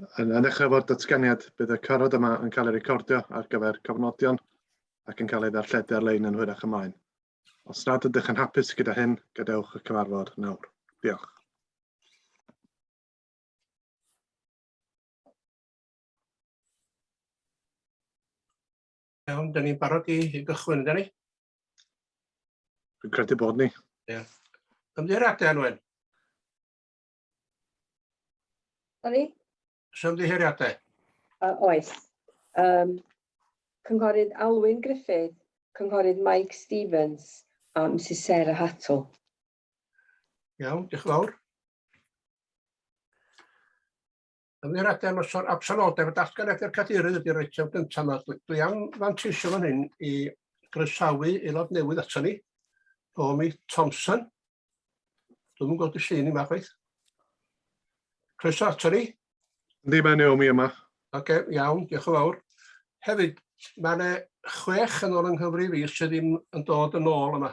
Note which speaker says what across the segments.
Speaker 1: Yn dechrau fod datganiad, bydd y cyfarfod yma yn cael ei recordio ar gyfer cofnodion ac yn cael ei ddarlledu ar-lein yn hwyrach ymlaen. Os nad ydych yn hapus gyda hyn, gadewch y cyfarfod nawr. Diolch.
Speaker 2: Iawn, da ni'n barod i gychwyn, da ni?
Speaker 1: Dwi'n credu bod ni.
Speaker 2: Ie. Ymddiheuriadau, Anwen?
Speaker 3: Da ni?
Speaker 2: Ymddiheuriadau?
Speaker 3: Oes. Cynghorydd Alwyn Griffith, cynghorydd Mike Stevens a Mrs Sarah Hattle.
Speaker 2: Iawn, diolch yn fawr. Ymddiheuriadau am o'r absenoldeb y datganiad i'r cadeirydd ydy'r eitem gyntaf yma. Dwi am fanteisio fan hyn i groesawu aelod newydd ato ni, Naomi Thompson. Dwi'm yn gweld y llun yma, chwaith. Croeso ato ni.
Speaker 1: Yndi, mae Naomi yma.
Speaker 2: Oce, iawn, diolch yn fawr. Hefyd, mae yna 6 yn ôl yng Nghymru fi sydd ddim yn dod yn ôl yma.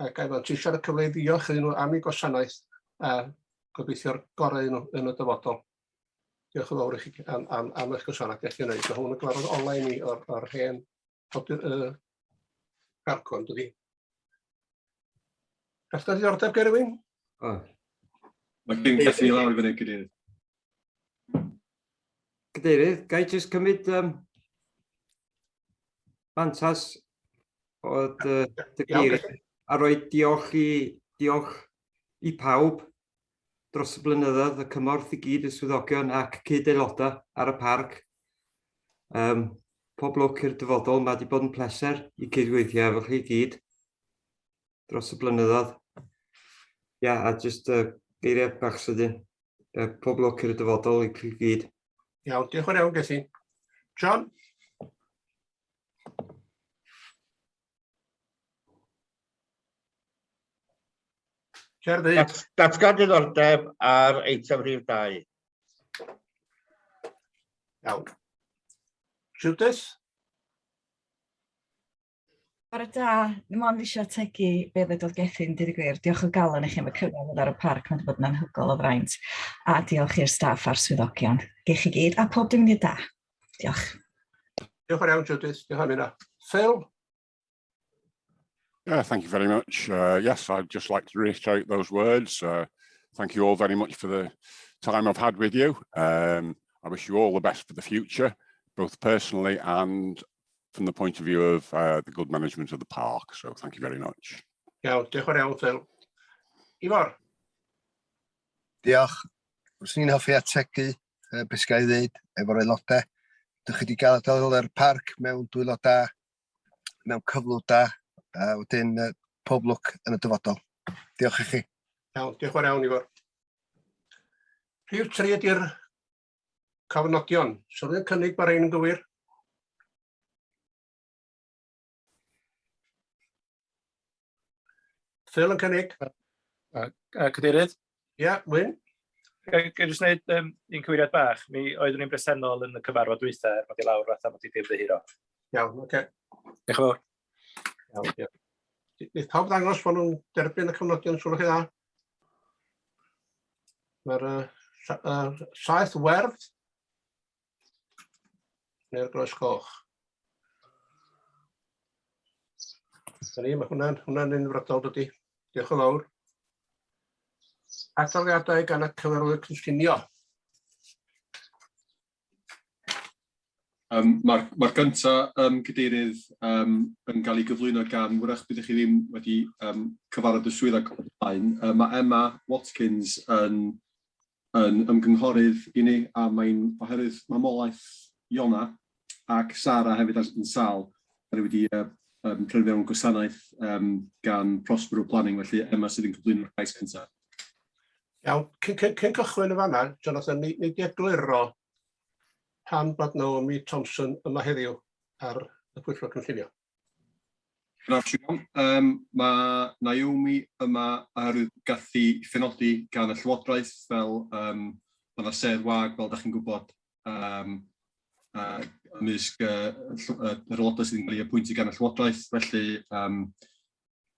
Speaker 2: Ac a fanteisio ar y cyfle i ddiolch iddyn nhw am eu gwasanaeth a gobeithio'r gorau yn y dyfodol. Diolch yn fawr i chi am eich gwasanaeth eich i wneud. Mae hwn yn gyfarfod online i o'r hen Arcon, dydi? Gall da ddiordeb gen rywun?
Speaker 4: Mae gen Gethu lawr i fyny, Cadeirydd.
Speaker 5: Cadeirydd, ga i jyst cymryd fantas o'r cadeirydd a rhoi diolch i pawb dros y blynyddoedd, y cymorth i gyd y swyddogion ac cyd-aelodau ar y parc. Pob lwc i'r dyfodol, mae wedi bod yn pleser i cydweithio efo chi gyd dros y blynyddoedd. Ia, a jyst geiriau bach sydyn. Pob lwc i'r dyfodol i chi gyd.
Speaker 2: Iawn, diolch yn iawn, Gethu. John?
Speaker 6: Datgan diddordeb ar eitem rhif 2.
Speaker 2: Iawn. Judith?
Speaker 7: Bore da, dim ond eisiau ategu be ddedodd Gethu'n dweud y gwir. Diolch o galon i chi am y cyfnod ar y parc, mae'n bod yn anhygoel o fraint. A diolch i'r staff a'r swyddogion. Gech chi gyd, a pob dim yn da. Diolch.
Speaker 2: Diolch yn iawn, Judith. Diolch am hynna. Phil?
Speaker 8: Thank you very much. Yes, I'd just like to reiterate those words. Thank you all very much for the time I've had with you. I wish you all the best for the future, both personally and from the point of view of the good management of the park. So thank you very much.
Speaker 2: Iawn, diolch yn iawn, Phil. Ifor?
Speaker 9: Diolch. Os ni'n hoffi ategu beth sgai ddeud efo'r aelodau. Dych chi wedi cael adael yr parc mewn dwylo da, mewn cyflwr da, a wedyn pob lwc yn y dyfodol. Diolch i chi.
Speaker 2: Iawn, diolch yn iawn, Ifor. Rhif 3 ydy'r cofnodion. So rwy'n cynnig mae'r ein yn gywir. Phil yn cynnig.
Speaker 10: Cadeirydd?
Speaker 2: Ia, Wyn?
Speaker 10: Ga i jyst wneud un cywiriad bach. Mi oeddwn ni'n bresennol yn y cyfarfod dwytha, mod i lawr fatha mod i ddim dehiro.
Speaker 2: Iawn, oce.
Speaker 10: Diolch yn fawr.
Speaker 2: Iawn, diolch. Bydd pawb ddangos bod nhw'n derbyn y cofnodion siwr chi dda. Mae'r saith werdd neu'r groes coch. Mae hwnna'n unfrydol dydy. Diolch yn fawr. Adroddiadau gan y cyfarwydd cynllunio.
Speaker 4: Mae'r gyntaf cadeirydd yn cael ei gyflwyno gan wrach byddwch chi ddim wedi cyfarfod y swyddog blaen. Mae Emma Watkins yn ymgynghorydd i ni a mae'n oherwydd mamolaeth Iona ac Sara hefyd yn sal. Mae wedi prynu mewn gwasanaeth gan Prospero Planning, felly Emma sydd yn cyflwyno'r cais cyntaf.
Speaker 2: Iawn, cyn cychwyn y fanna, Jonathan, ni di egluro pan bod Naomi Thompson yma heddiw ar y pwyllgor cynllunio.
Speaker 4: Mae Naomi yma oherwydd gathi phenodi gan y Llywodraeth fel mae sedd wag fel da chi'n gwybod ymysg yr aelodau sydd yn cael ei apwyntu gan y Llywodraeth, felly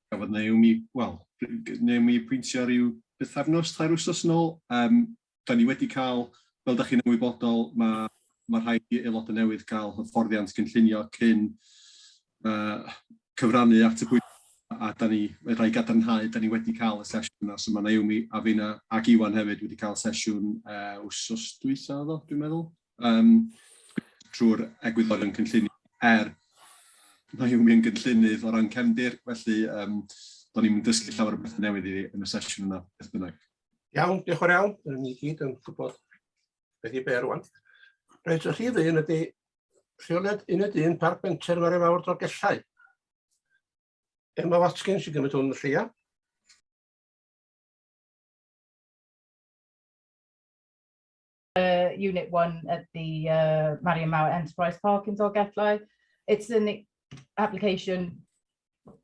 Speaker 4: gafodd Naomi pwyntio ryw bythefnos, 2 wsos yn ôl. Da ni wedi cael fel ydych chi'n ymwybodol, mae rhaid i aelodau newydd gael hyfforddiant cynllunio cyn cyfrannu at y pwynt, a rhaid gadarnhau, da ni wedi cael y sesiwn yna, so mae Naomi a Fina ac Iwan hefyd wedi cael sesiwn wsos dwytha, dwi'n meddwl, trwy'r egwyddor yn cynllunio Naomi yn gynllunydd o ran cefndir, felly do'n ni'n dysgu llawer o bethau newydd yn y sesiwn yna, beth bynnag.
Speaker 2: Iawn, diolch yn iawn. Dyna ni gyd yn gwybod beth i ber rwan. Reit, o chi ddyn ydy rheoliad 1 parc benter Mari Mawr Dolgellau. Emma Watkins sy'n gymryd hwn yn llia.
Speaker 11: Unit 1 at the Marian Mawr Enterprise Park in Dolgellau. It's an application.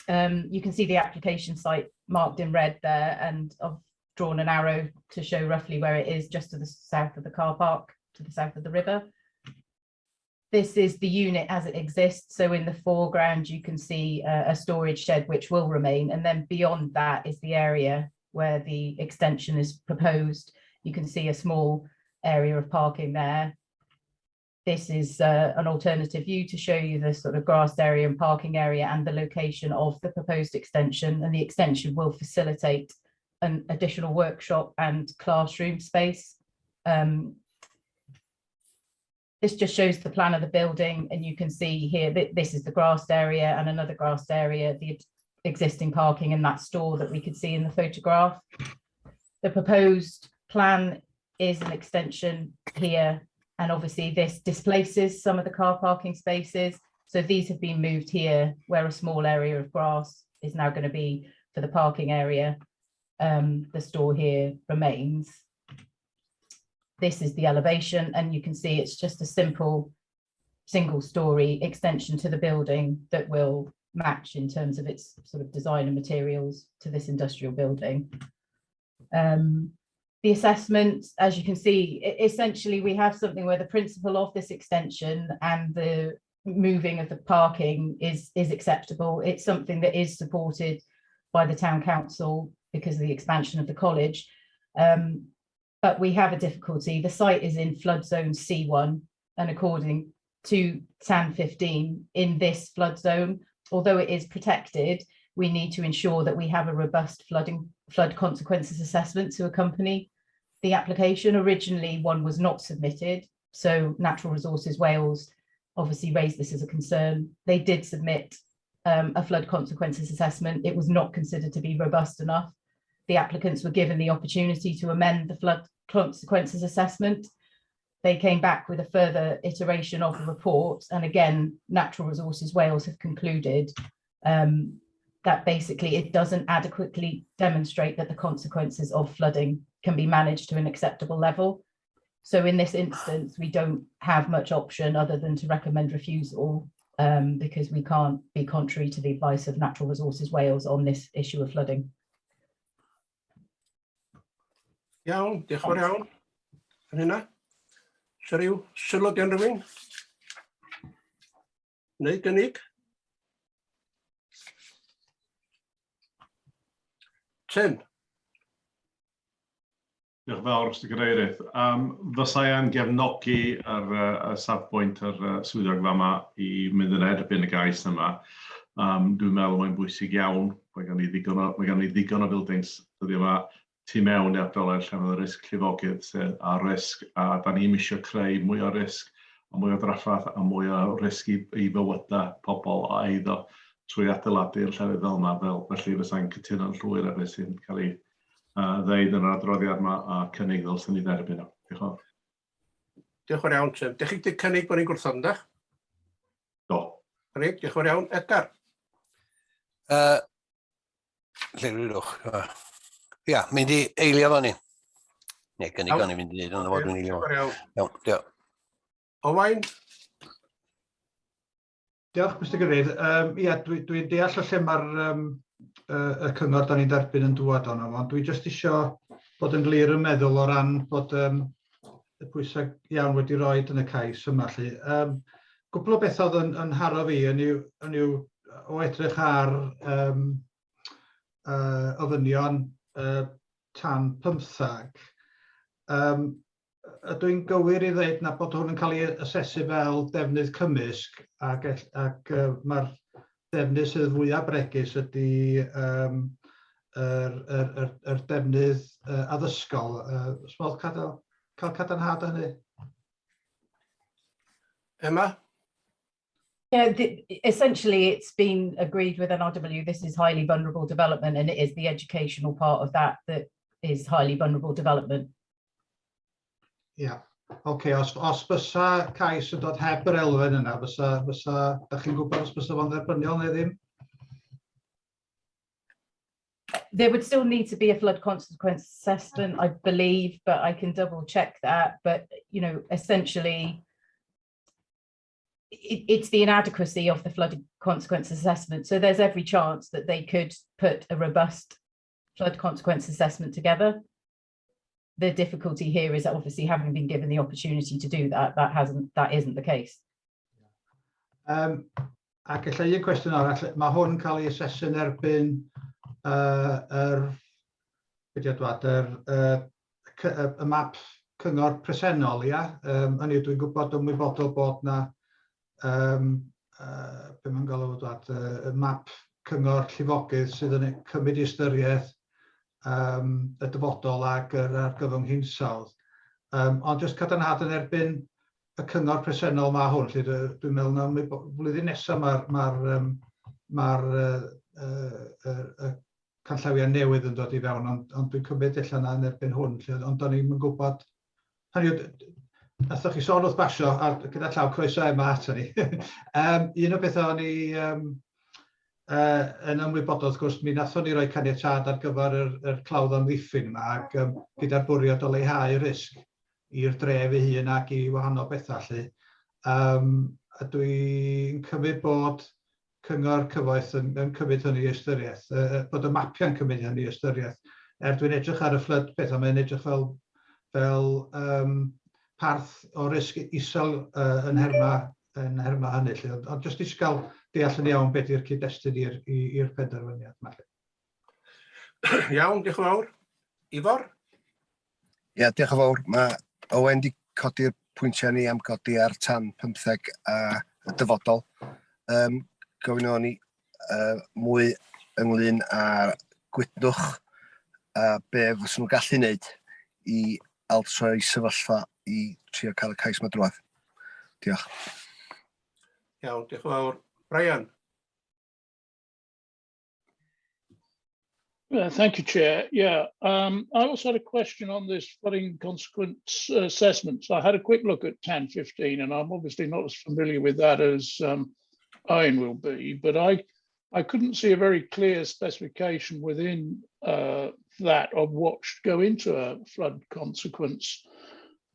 Speaker 11: You can see the application site marked in red there, and I've drawn an arrow to show roughly where it is, just to the south of the car park, to the south of the river. This is the unit as it exists. So in the foreground, you can see a storage shed which will remain. And then beyond that is the area where the extension is proposed. You can see a small area of parking there. This is an alternative view to show you the sort of grassed area and parking area and the location of the proposed extension. And the extension will facilitate an additional workshop and classroom space. This just shows the plan of the building, and you can see here that this is the grassed area and another grassed area, the existing parking and that store that we could see in the photograph. The proposed plan is an extension here, and obviously this displaces some of the car parking spaces. So these have been moved here, where a small area of grass is now going to be for the parking area. The store here remains. This is the elevation, and you can see it's just a simple single-story extension to the building that will match in terms of its sort of design and materials to this industrial building. The assessment, as you can see, essentially we have something where the principle of this extension and the moving of the parking is acceptable. It's something that is supported by the town council because of the expansion of the college. But we have a difficulty. The site is in flood zone C1, and according to TAN 15, in this flood zone, although it is protected, we need to ensure that we have a robust flood consequences assessment to accompany the application. Originally, one was not submitted, so Natural Resources Wales obviously raised this as a concern. They did submit a flood consequences assessment. It was not considered to be robust enough. The applicants were given the opportunity to amend the flood consequences assessment. They came back with a further iteration of the report, and again, Natural Resources Wales have concluded that basically it doesn't adequately demonstrate that the consequences of flooding can be managed to an acceptable level. So in this instance, we don't have much option other than to recommend refusal because we can't be contrary to the advice of Natural Resources Wales on this issue of flooding.
Speaker 2: Iawn, diolch yn fawr iawn. Yn hynna, sa ryw sylw gen rywun? Neu gynnig? Tim.
Speaker 12: Diolch yn fawr, Mr Cadeirydd. Fysai yn gefnogi y safbwynt yr swyddog fama i mynd yn erbyn y gais yma. Dwi'n meddwl mae'n bwysig iawn. Mae gan ni ddigon o buildings dyddi yma tu mewn i'r ardaloedd lle mae risg llifogydd sydd a risg, a da ni'n eisiau creu mwy o risg, a mwy o draffath, a mwy o risg i bywydau pobl a eiddo trwy adeiladu'r llefydd fel yma, felly fysa'n cytuno'n llwyr ar beth sy'n cael ei ddeud yn yr adroddiad yma a cynnig ddylsyn ni dderbyn o. Diolch yn fawr.
Speaker 2: Diolch yn fawr iawn, Tim. Dych chi wedi cynnig bod ni'n gwrthod, ynda?
Speaker 12: Do.
Speaker 2: Diolch yn fawr iawn. Edgar?
Speaker 9: Lle rydwch. Ia, mynd i eilio fo ni. Ne, gynnig o'n i mynd i ddeud, ond fod yn eilio fo. Iawn, diolch.
Speaker 2: Owain?
Speaker 13: Diolch, Mr Cadeirydd. Ia, dwi'n deall o lle mae'r y cyngor da ni'n derbyn yn dŵad o'no fo. Dwi jyst eisiau bod yn glir yn meddwl o ran bod y pwysau iawn wedi roed yn y cais yma. Gwbl o beth oedd yn haro fi yn yw o edrych ar ofynion TAN 15. ydw i'n gywir i ddweud na bod hwn yn cael ei asesu fel defnydd cymysg ac mae'r defnydd sydd fwyaf bregus ydy yr defnydd addysgol. Modd cael cadarnhad hynny?
Speaker 2: Emma?
Speaker 11: Yeah, essentially it's been agreed with NRW, this is highly vulnerable development and it is the educational part of that is highly vulnerable development.
Speaker 13: Ia, oce, os bysa cais yn dod heb yr elfen yna, da chi'n gwybod os bysa fo'n dderbyniol neu ddim?
Speaker 11: There would still need to be a flood consequence assessment, I believe, but I can double check that. But, you know, essentially, it's the inadequacy of the flood consequence assessment. So there's every chance that they could put a robust flood consequence assessment together. The difficulty here is that obviously having been given the opportunity to do that, that isn't the case.
Speaker 13: Ac ella un cwestiwn arall, mae hwn yn cael ei asesu'n erbyn y map cyngor presennol, ia? Hynny dwi'n gwybod ymwybodol bod na be mae'n galw y map cyngor llifogydd sydd yn cymryd i ystyriaeth y dyfodol ac yr argyfwng hinsawdd. Ond jyst cadarnhad yn erbyn y cyngor presennol mae hwn, lle dwi'n meddwl na flwyddyn nesaf mae'r canllawiau newydd yn dod i fewn, ond dwi'n cymryd illa na yn erbyn hwn, ond do'n i'm yn gwybod. Nathon chi sôn wrth basio, a gyda llaw croeso Emma ato ni. Un o bethau o'n i yn ymwybodol, wrth gwrs, mi nathon ni roi caniatâd ar gyfer yr clawdd amddiffyn yma, ac gyda'r bwriad o leihau risg i'r dref ei hun ac i wahanol bethau lly. Dwi'n cymryd bod cyngor cyfoeth yn cymryd hynny i ystyriaeth, bod y mapiau'n cymryd hynny i ystyriaeth. Dwi'n edrych ar y flood pethau, mae'n edrych fel parth o risg isel yn herma hynny. Ond jyst i gael deall yn iawn beth yw'r cyd-destun i'r penderfyniad yma.
Speaker 2: Iawn, diolch yn fawr. Ifor?
Speaker 9: Ia, diolch yn fawr. Mae Owen wedi codi'r pwyntiau ni am godi ar tan 15 a y dyfodol. Gofyn o'n ni mwy ynglyn â gwydnwch a be fyswn nhw'n gallu wneud i altro'i sefyllfa i trio cael y cais yma drwadd. Diolch.
Speaker 2: Iawn, diolch yn fawr. Brian.
Speaker 14: Thank you, Chair. Yeah, I also had a question on this flooding consequence assessment. So I had a quick look at 1015, and I'm obviously not as familiar with that as Owen will be, but I couldn't see a very clear specification within that of what should go into a flood consequence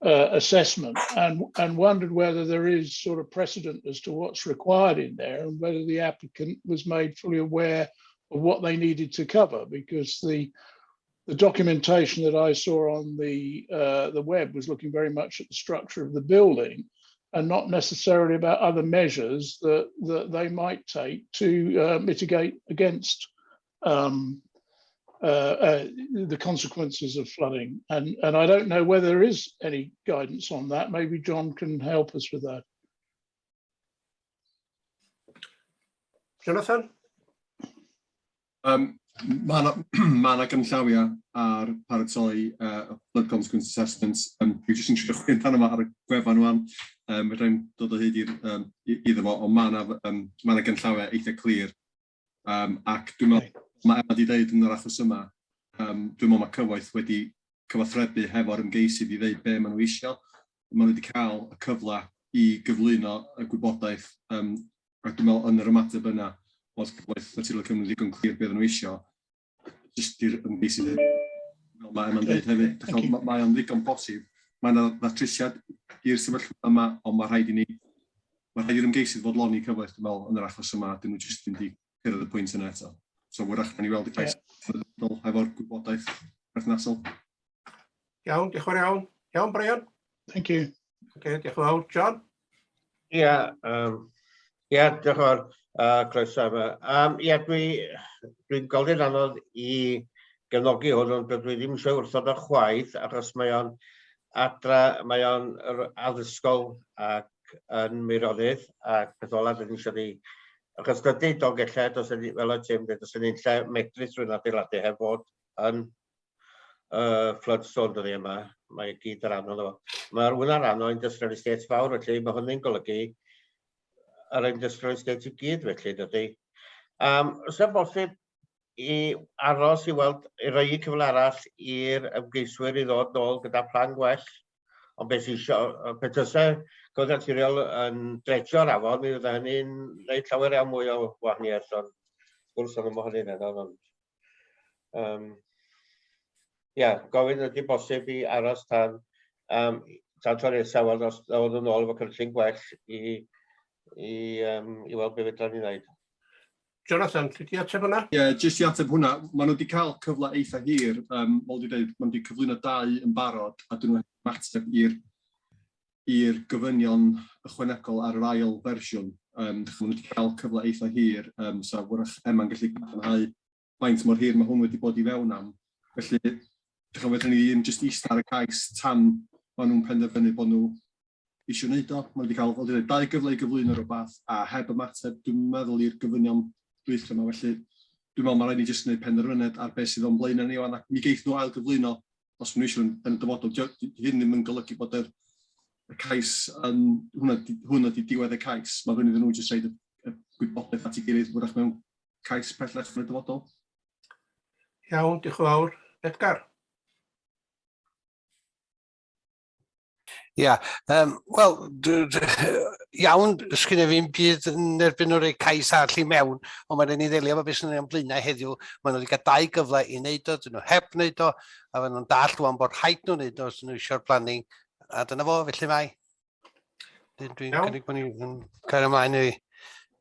Speaker 14: assessment, and wondered whether there is sort of precedent as to what's required in there and whether the applicant was made fully aware of what they needed to cover, because the documentation that I saw on the web was looking very much at the structure of the building and not necessarily about other measures that they might take to mitigate against the consequences of flooding. And I don't know whether there is any guidance on that. Maybe John can help us with that.
Speaker 2: Jonathan?
Speaker 4: Mae yna gynllawiau ar paratoi flood consequence assessments. Dwi jyst yn trio chwilio amdano yma ar y gwefan wan. Fedrai'm dod o hyd iddo fo, ond mae yna gynllawiau eitha clir. Ac dwi'n meddwl, mae Emma wedi dweud yn yr achos yma, dwi'n meddwl mae cyfoeth wedi cyfathrebu hefo'r ymgeisydd i ddeud be maen nhw eisiau. Maen nhw wedi cael y cyfle i gyflwyno y gwybodaeth, ac dwi'n meddwl yn yr ymateb yna, oedd cyfoeth Naturiol Cymru ddigon clir beth nhw eisiau. Jyst i'r ymgeisydd, mae Emma'n dweud hefyd, mae o'n ddigon posib. Mae yna ddatrisiad i'r sefyllfa yma, ond mae rhaid i'r ymgeisydd fodloni cyfoeth, dwi'n meddwl, yn yr achos yma, dyn nhw jyst fynd i cyrraedd y pwynt yna eto. So wrach na ni weld y cais efo'r gwybodaeth perthnasol.
Speaker 2: Iawn, diolch yn fawr iawn. Iawn, Brian?
Speaker 14: Thank you.
Speaker 2: Okay, diolch yn fawr. John?
Speaker 6: Ia, diolch yn fawr, croeso yma. Ia, dwi'n gweld yn anodd i gefnogi hwn, ond dwi ddim eisiau wrthod o chwaith, achos mae o'n adra, mae o'n addysgol ac yn Meirionnydd ac beth ola dyn ni eisiau di. Achos dydy Dolgella, fel o Jim, os ydyn ni'n lle medru trwy'n adeiladu heb fod yn flood zone dyn ni yma, mae gyd yr anodd o. Mae rhywun ar anodd industrial estate fawr, felly mae hynny'n golygu yr industrial estate I gyd felly dydy. Os yna bosib I aros I weld, I roi cyfle arall i'r ymgeiswyr I ddod nôl gyda plan gwell, ond beth eisiau, petysau naturiol yn dredio'r afon, mi fydda hynny'n gwneud llawer iawn mwy o wahaniaeth, ond gwrs ond yma hynny'n edrych. Gofyn ydy bosib I aros tan tro nesaf weld os ddod yn ôl efo cynllun gwell I weld beth fydda ni'n gwneud.
Speaker 2: Jonathan, ti di ateb hwnna?
Speaker 4: Jyst I ateb hwnna, maen nhw wedi cael cyfle eitha hir, fel wedi dweud, maen nhw wedi cyflwyno 2 yn barod, a dyn nhw'n mateb i'r gofynion ychwanegol ar yr ail fersiwn. Maen nhw wedi cael cyfle eitha hir, so wrach Emma'n gallu gadarnhau faint mor hir mae hwn wedi bod I fewn am. Felly, fedrwn ni ddim jyst eistedd ar y cais tan maen nhw'n penderfynu bod nhw eisiau wneud o. Maen nhw wedi cael 2 gyfle I gyflwyno rhywbeth, a heb ymateb, dwi'n meddwl i'r gofynion dwytha yma, felly dwi'n meddwl mae rhaid ni jyst wneud penderfyniad ar beth sydd o'n blaen ni o'n ac mi geith nhw ail gyflwyno os maen nhw eisiau yn y dyfodol. Hyn ddim yn golygu bod y cais hwnna di diwedd y cais. Mae hynny iddyn nhw jyst reid y gwybodaeth at I gilydd wrach mewn cais pellach yn y dyfodol.
Speaker 2: Iawn, diolch yn fawr. Edgar?
Speaker 15: Wel, iawn, sgynna fi'n byd yn erbyn o'r cais arall I mewn, ond mae'n ei ddelio efo beth sy'n ei o'n blaenau heddiw. Maen nhw wedi cael 2 gyfle I wneud o, dyn nhw heb wneud o, a maen nhw'n dall rwan bod rhaid nhw wneud o os nhw eisiau'r planning. A dyna fo, felly mai. Dwi'n cynnig bod ni'n cael ymlaen I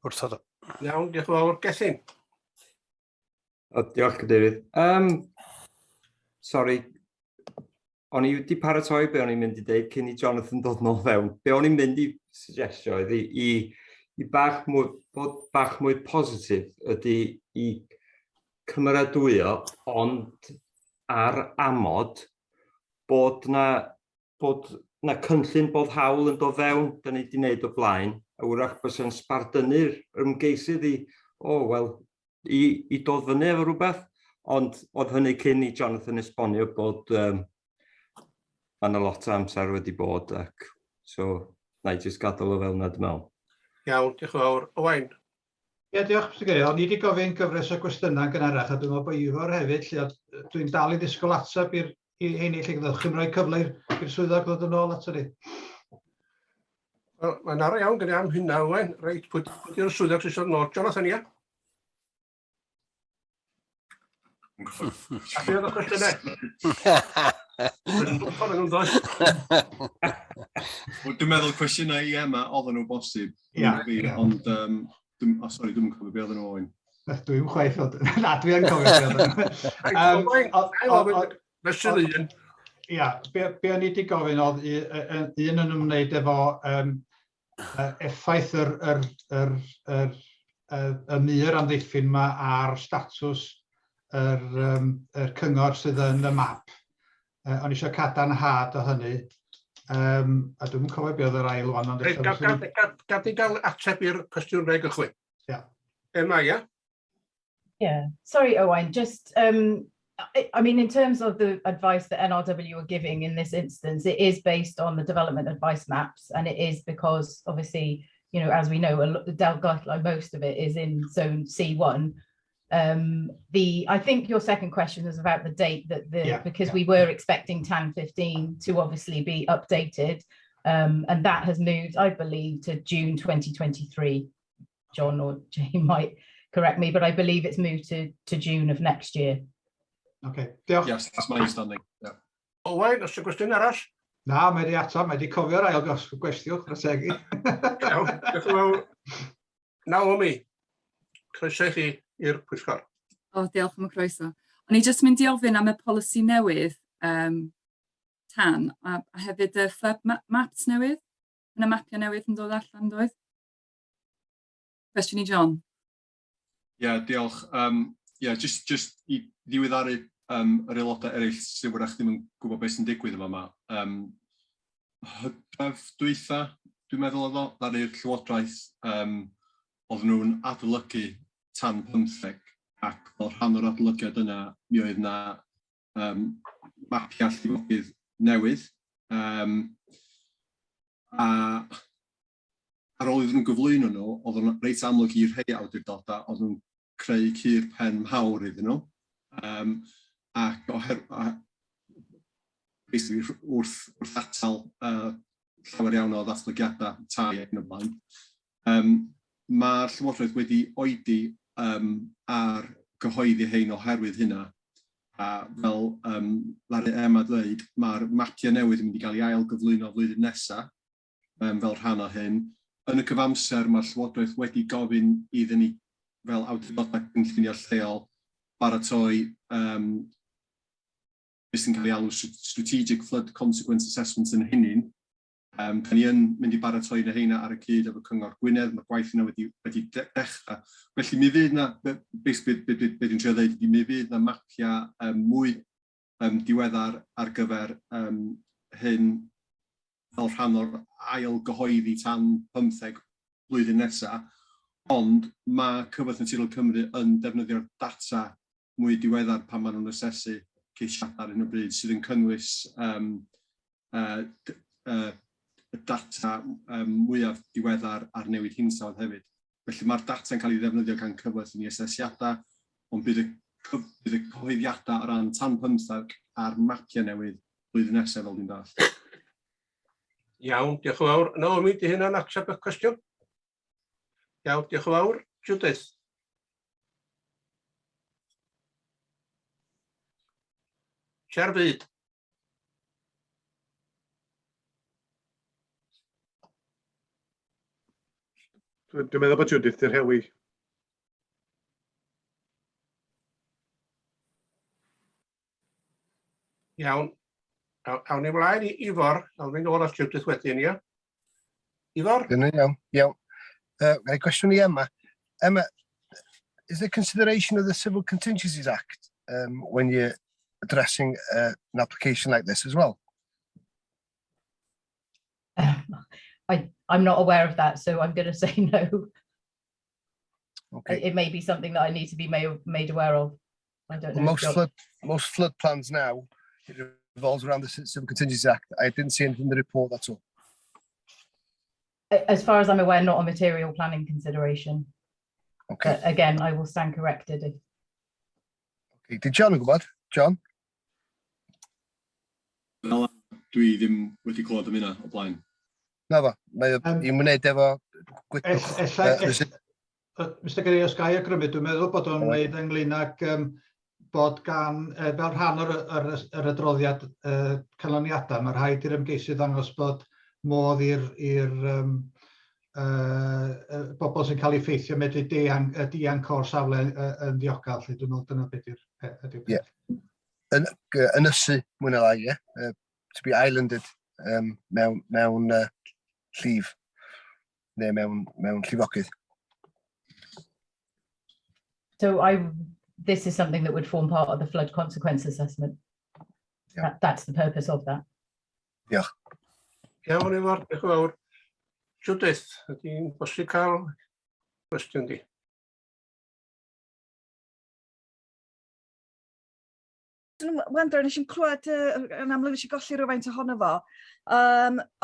Speaker 15: wrthod o.
Speaker 2: Iawn, diolch yn fawr. Gethin?
Speaker 5: Diolch, Cadeirydd. Sori, o'n I wedi paratoi be o'n i'n mynd I ddeud cyn I Jonathan dod nôl fewn. Be o'n i'n mynd I suggestio I bach mwy positif ydy I cymeradwyo, ond ar amod bod na cynllun bod hawl yn dod fewn, da ni wedi gwneud o blaen, a wrach bod sy'n sbardynu'r ymgeisydd I dod fyny efo rhywbeth, ond oedd hynny cyn I Jonathan esbonio bod Mae'n lot o amser wedi bod, ac so na I jyst gadael o fel na dwi'n meddwl.
Speaker 2: Iawn, diolch yn fawr. Owain?
Speaker 13: Diolch, Mr Cadeirydd. O'n I wedi gofyn gyfres o gwestiynau gynharach, a dwi'n meddwl bod Ifor hefyd, lle dwi'n dal I ddisgwyl ateb i'r heini, lle gyda chi'n rhoi cyfle i'r swyddog ddod yn ôl ato ni.
Speaker 2: Wel, mae'n arw iawn gyda am hynna, Owain. Reit, pwy yw'r swyddog sy'n siarad nôl? Jonathan, ia? A beth oedd y cwestiynau?
Speaker 4: Dwi'n meddwl cwestiynau I Emma oedden nhw bosib. Ond, sori, dwi'n cofio beth oedden nhw Owain.
Speaker 13: Dwi'n chwaith oed. Na, dwi'n cofio beth oedden nhw. Be o'n I wedi gofyn oedd un yn ymwneud efo effaith y mur amddiffyn yma ar statws yr cyngor sydd yn y map. O'n eisiau cadarnhad o hynny, a dwi'n cofio beth oedd yr ail wan.
Speaker 2: Gad I gael ateb i'r cwestiwn rhaid gychwyn. Emma, ia?
Speaker 11: Yeah, sorry, Owain, just, I mean, in terms of the advice that NRW are giving in this instance, it is based on the development advice maps, and it is because, obviously, you know, as we know, like most of it is in zone C1. I think your second question was about the date because we were expecting TAN 15 to obviously be updated, and that has moved, I believe, to June 2023. John or Jane might correct me, but I believe it's moved to June of next year.
Speaker 13: Okay.
Speaker 4: Yes, that's my understanding.
Speaker 2: Owain, os yw'n gwestiwn arall?
Speaker 13: Na, mae wedi ato, mae wedi cofio'r ail gwestiwn, Rhysegi.
Speaker 2: Iawn, diolch yn fawr. Naomi, croeso I chi i'r pwyllgor.
Speaker 16: Diolch am y croeso. O'n I jyst mynd I ofyn am y polisi newydd TAN, a hefyd y FUB maps newydd. Yna mapio newydd yn dod allan, doedd? Cwestiwn I John.
Speaker 4: Diolch. Just I ddiweddaru yr aelodau eraill sydd wrach ddim yn gwybod beth sy'n digwydd yma. Hydref dwytha, dwi'n meddwl oedd o, ddaru'r Llywodraeth oedd nhw'n adolygu tan 15 ac fel rhan o'r adolygiad yna, mi oedd yna mapiau llifogydd newydd. A ar ôl iddyn nhw'n gyflwyno nhw, oedd nhw'n reit amlwg i'r rhai awdurdodau, oedd nhw'n creu cur pen mawr iddyn nhw. Ac wrth atal llawer iawn o ddatblygiadau tai ac yn y blaen. Mae'r Llywodraeth wedi oedi ar gyhoeddi hein oherwydd hynna. A fel Larry Emma dweud, mae'r mapiau newydd yn mynd i gael ei ail gyflwyno flwyddyn nesaf fel rhan o hyn. Yn y cyfamser, mae'r Llywodraeth wedi gofyn iddyn ni fel awdurdodau cynllunio lleol baratoi beth sy'n cael ei alw Strategic Flood Consequence Assessment yn hynny. Da ni yn mynd i baratoi na heina ar y cyd efo Cyngor Gwynedd, mae'r gwaith yna wedi dechrau. Felly mi fydd yna, beth dwi'n trio dweud, mi fydd yna mapiau mwy diweddar ar gyfer hyn fel rhan o'r ail gyhoeddi tan 15 blwyddyn nesaf, ond mae Cyfoeth Naturiol Cymru yn defnyddio'r data mwy diweddar pan maen nhw'n asesu ceisiadau ar hyn o bryd sydd yn cynnwys y data mwyaf diweddar ar newid hinsawdd hefyd. Felly mae'r data yn cael ei ddefnyddio gan Cyfoeth yn ei asesiadau, ond bydd y cyhoeddiadau o ran tan 15 a'r mapiau newydd blwyddyn nesaf fel dwi'n dallt.
Speaker 2: Iawn, diolch yn fawr. Naomi, di hynna'n ateb y cwestiwn? Iawn, diolch yn fawr. Judith. Siar byd.
Speaker 1: Dwi'n meddwl bod Judith i'r hewi.
Speaker 2: Iawn. Awn ni mlaen i Ifor. Awn ni'n ôl at Judith wedyn, ia? Ifor?
Speaker 9: Iawn. Gai cwestiwn i Emma. Emma, is there consideration of the Civil Contingencies Act when you're addressing an application like this as well?
Speaker 11: I'm not aware of that, so I'm going to say no.
Speaker 9: Okay.
Speaker 11: It may be something that I need to be made aware of. I don't know.
Speaker 9: Most flood plans now, it revolves around the Civil Contingencies Act. I didn't see anything in the report, that's all.
Speaker 11: As far as I'm aware, not a material planning consideration.
Speaker 9: Okay.
Speaker 11: But again, I will stand corrected.
Speaker 9: Okay. Did John yn gwybod? John?
Speaker 4: Dwi ddim wedi clywed am hynna o blaen.
Speaker 9: Na fo, mae i'n wneud efo
Speaker 13: Mr Gary, os gai agrymu, dwi'n meddwl bod o'n wneud ynglyn ag bod gan, fel rhan o'r adroddiad canlyniadau, mae rhaid i'r ymgeisydd ddangos bod modd i'r bobl sy'n cael ei effeithio medru dianc o'r safle yn ddiogel, lle dwi'n meddwl dyna beth ydy'r peth.
Speaker 9: Ynysu mwy na lai, to be islanded mewn llif, neu mewn llifogydd.
Speaker 11: So this is something that would form part of the flood consequence assessment. Yeah. That's the purpose of that.
Speaker 9: Diolch.
Speaker 2: Iawn, Ifor, diolch yn fawr. Judith, ydy'n bosib cael cwestiwn di?
Speaker 7: Wendro, nes i'n clywed yn amlwg nes i golli rhywfaint ohono fo.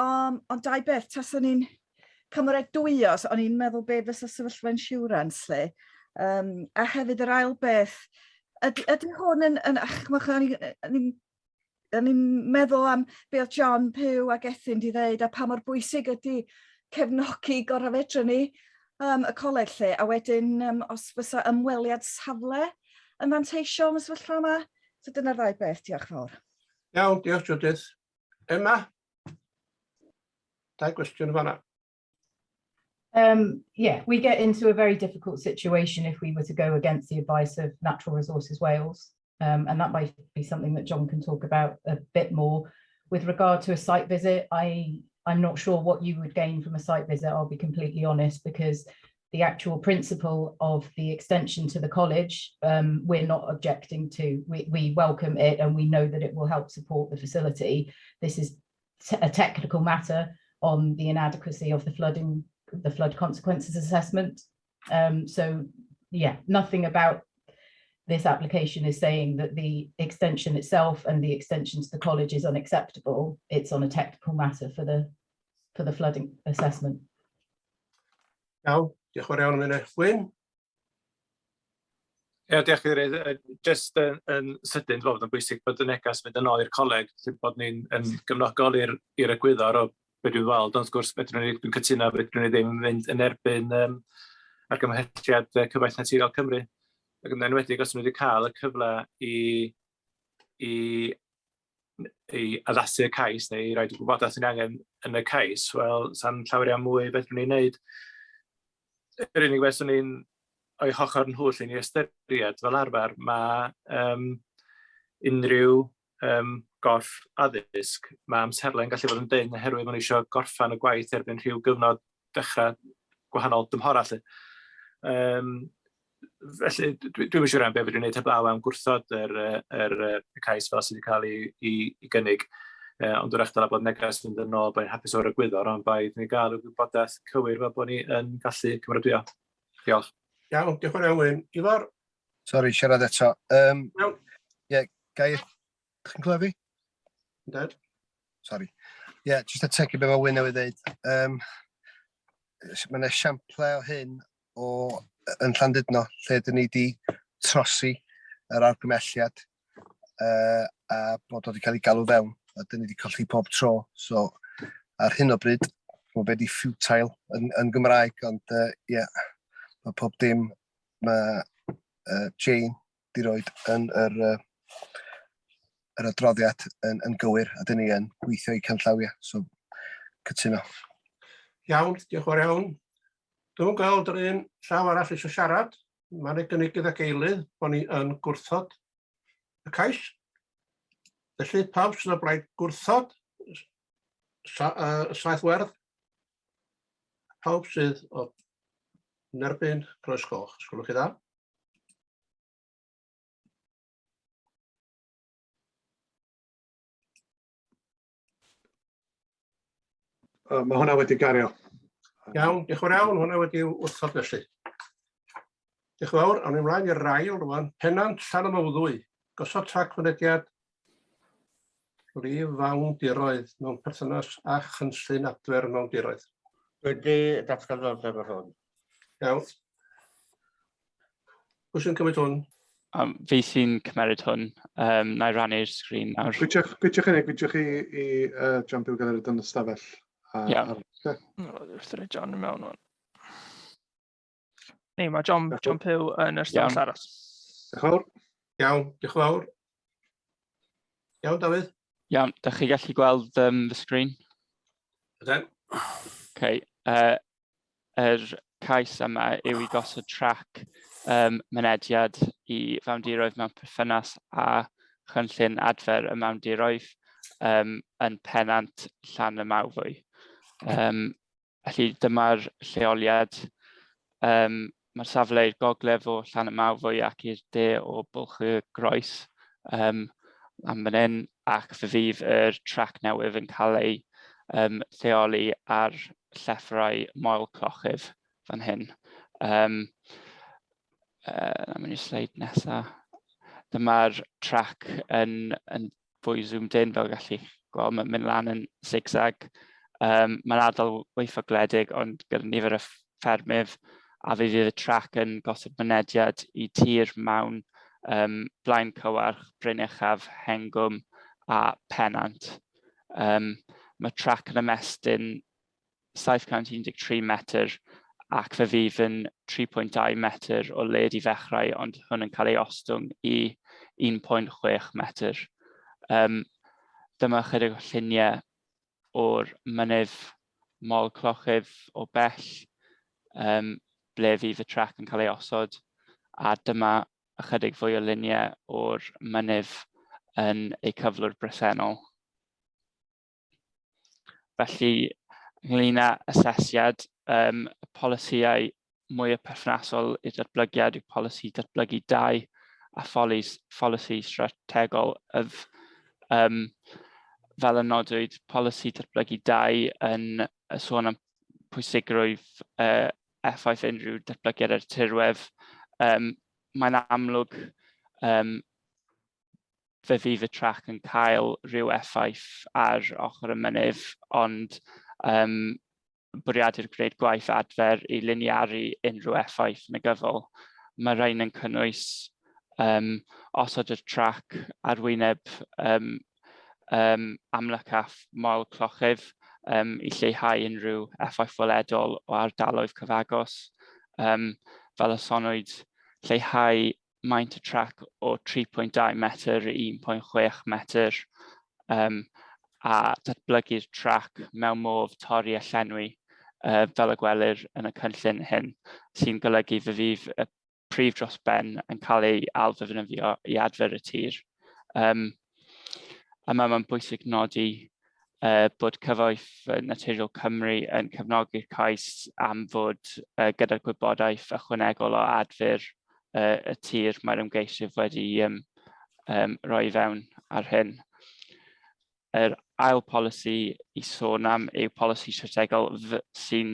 Speaker 7: Ond dau beth, tas o'n i'n cymryd 2 os, o'n i'n meddwl be fysa sefyllfa insurance lle. A hefyd yr ail beth, ydy hwn o'n i'n meddwl am be oedd John Pugh ac Ethyn di ddeud a pa mor bwysig ydy cefnogi gorau fedra ni y coleg lle, a wedyn os fysa ymweliad safle yn fanteisio am y sefyllfa yma. So dyna'r ddau beth, diolch fawr.
Speaker 2: Iawn, diolch Judith. Emma? 2 gwestiwn fanna.
Speaker 11: Yeah, we get into a very difficult situation if we were to go against the advice of Natural Resources Wales. And that might be something that John can talk about a bit more. With regard to a site visit, I'm not sure what you would gain from a site visit, I'll be completely honest, because the actual principle of the extension to the college, we're not objecting to. We welcome it, and we know that it will help support the facility. This is a technical matter on the inadequacy of the flood consequences assessment. So yeah, nothing about this application is saying that the extension itself and the extension to the college is unacceptable. It's on a technical matter for the flooding assessment.
Speaker 2: Iawn, diolch yn fawr iawn am hynny. Wyn?
Speaker 10: Ie, diolch Cadeirydd. Jyst yn sydyn, dwi'n meddwl yn bwysig bod y neges mynd yn ôl i'r coleg, lle bod ni'n gefnogol i'r egwyddor o beth dwi'n weld, ond wrth gwrs, dwi'n cytuno, fedrwn ni ddim mynd yn erbyn argymhelliad Cyfath Naturiol Cymru. Ac yn enwedig os nhw wedi cael y cyfle i addasu y cais neu i roid y gwybodaeth sy'n angen yn y cais, wel, sa'n llawer iawn mwy fedrwn ni'n neud. Yr unig beth swn i'n o'i hochr yn hwyl i ni ystyried fel arfer, mae unrhyw gorff addysg, mae amserlen gallu fod yn dyn oherwydd maen nhw eisiau gorffan y gwaith erbyn rhyw gyfnod dechrau gwahanol dymhora. Felly, dwi'n siŵr am beth fydden ni'n gwneud heblaw am gwrthod yr cais fel sydd wedi cael ei gynnig. Ond dwi'n eich dala bod neges mynd yn ôl bod ni'n hapus o'r egwyddor, ond bydd ni'n gael y gwybodaeth cywir fel bod ni yn gallu cymeradwyo. Diolch.
Speaker 2: Iawn, diolch yn iawn. Ifor?
Speaker 9: Sori, siarad eto. Ie, Gair, chi'n clywed fi?
Speaker 2: Ynddo.
Speaker 9: Sori. Ie, jyst ategu be mae Wyn newydd ddeud. Mae'n esiample o hyn yn Llandudno, lle dyn ni wedi trosi yr argymelliad a bod wedi cael ei galw fewn, a dyn ni wedi colli pob tro. So, ar hyn o bryd, mae wedi futile yn Gymraeg, ond ie, mae pob dim mae Jane di roed yn yr adroddiad yn gywir, a dyn ni yn gweithio i canllawiau, so cytuno.
Speaker 2: Iawn, diolch yn fawr iawn. Dwi'n gweld yr un llaw arall eisiau siarad. Mae'n ei gynnig gyda eilydd bod ni yn gwrthod y cais. Felly, pawb sy'n o blaid gwrthod saith werdd. Pawb sydd o nerbyn croes coch. Sgwylwch chi dda.
Speaker 1: Mae hwnna wedi gario.
Speaker 2: Iawn, diolch yn fawr iawn, hwnna wedi wrthod felly. Diolch yn fawr, awn ni ymlaen i'r ail rwan. Pennant Llanymowddwy, gosod trac mynediad rif fawn diroedd mewn perthynas a chynllun adfer mewn diroedd.
Speaker 6: Wedi datganol efo hwn.
Speaker 2: Iawn. Pwy sy'n cymryd hwn?
Speaker 17: Fi sy'n cymeryd hwn. Na i rannu'r sgrin nawr.
Speaker 1: Gwydiwch chi i John Bwyllgor yn y stafell.
Speaker 18: Ie. Wrth yr John yn mewn hwn. Ni, mae John Pugh yn yr stafell aros.
Speaker 1: Diolch yn fawr.
Speaker 2: Iawn, diolch yn fawr. Iawn, Dafydd?
Speaker 17: Iawn, da chi gallu gweld fy sgrin?
Speaker 2: Ydyn.
Speaker 17: Okay. Yr cais yma yw i gosod trac mynediad i fewndiroedd mewn perthynas a chynllun adfer y mewndiroedd yn Pennant Llanymowddwy. Felly dyma'r lleoliad. Mae'r safle i'r gogledd o Llanymowddwy ac i'r de o Bwyllgor am fan hyn, ac fe fydd yr trac newydd yn cael ei lleoli ar llethrau moel clochif fan hyn. Mae'n i'r sleid nesaf. Dyma'r trac yn fwy zoomed in, fel gallu gweld, mae'n mynd lan yn zigzag. Mae'n ardal weithio gwledig, ond gyda nifer y ffermydd, a fe fydd y trac yn gosod mynediad i tir mewn Blaen Cywarch, Bryn Uchaf, Hengwm a Pennant. Mae trac yn ymestyn 713 metr ac fe fydd yn 3.2 metr o led i ddechrau, ond hwn yn cael ei ostwng i 1.6 metr. Dyma chydig o lluniau o'r mynydd moel clochif o bell, ble fydd y trac yn cael ei osod, a dyma ychydig fwy o luniau o'r mynydd yn ei cyflwr bresennol. Felly, ynglŷn â asesiad, y polisïau mwy o perthnasol i'r datblygiad yw polisi datblygu 2 a polisi strategol fel y nodwyd, polisi datblygu 2 yn sôn am pwysigrwydd effaith unrhyw datblygiad ar tirwedd. Mae'n amlwg fe fydd y trac yn cael rhyw effaith ar ochr y mynydd, ond bwriadur gwneud gwaith adfer i liniaru unrhyw effaith negyddol. Mae rhain yn cynnwys osod y trac arwyneb amlycaf moel clochydd i lleihau unrhyw effaith weledol o ardaloedd cyfagos. Fel y sonwyd, lleihau maint y trac o 3.2 metr i 1.6 metr a datblygu'r trac mewn modd torri a llenwi fel y gwelir yn y cynllun hyn, sy'n golygu fe fydd y prif dros ben yn cael ei alddefnyddio i adfer y tir. Yma mae'n bwysig nodi bod cyfoeth Naturiol Cymru yn cefnogi'r cais am fod gyda'r gwybodaeth ychwanegol o adfer y tir mae'r ymgeiswyr wedi rhoi fewn ar hyn. Yr ail polisi i sôn am yw polisi strategol sy'n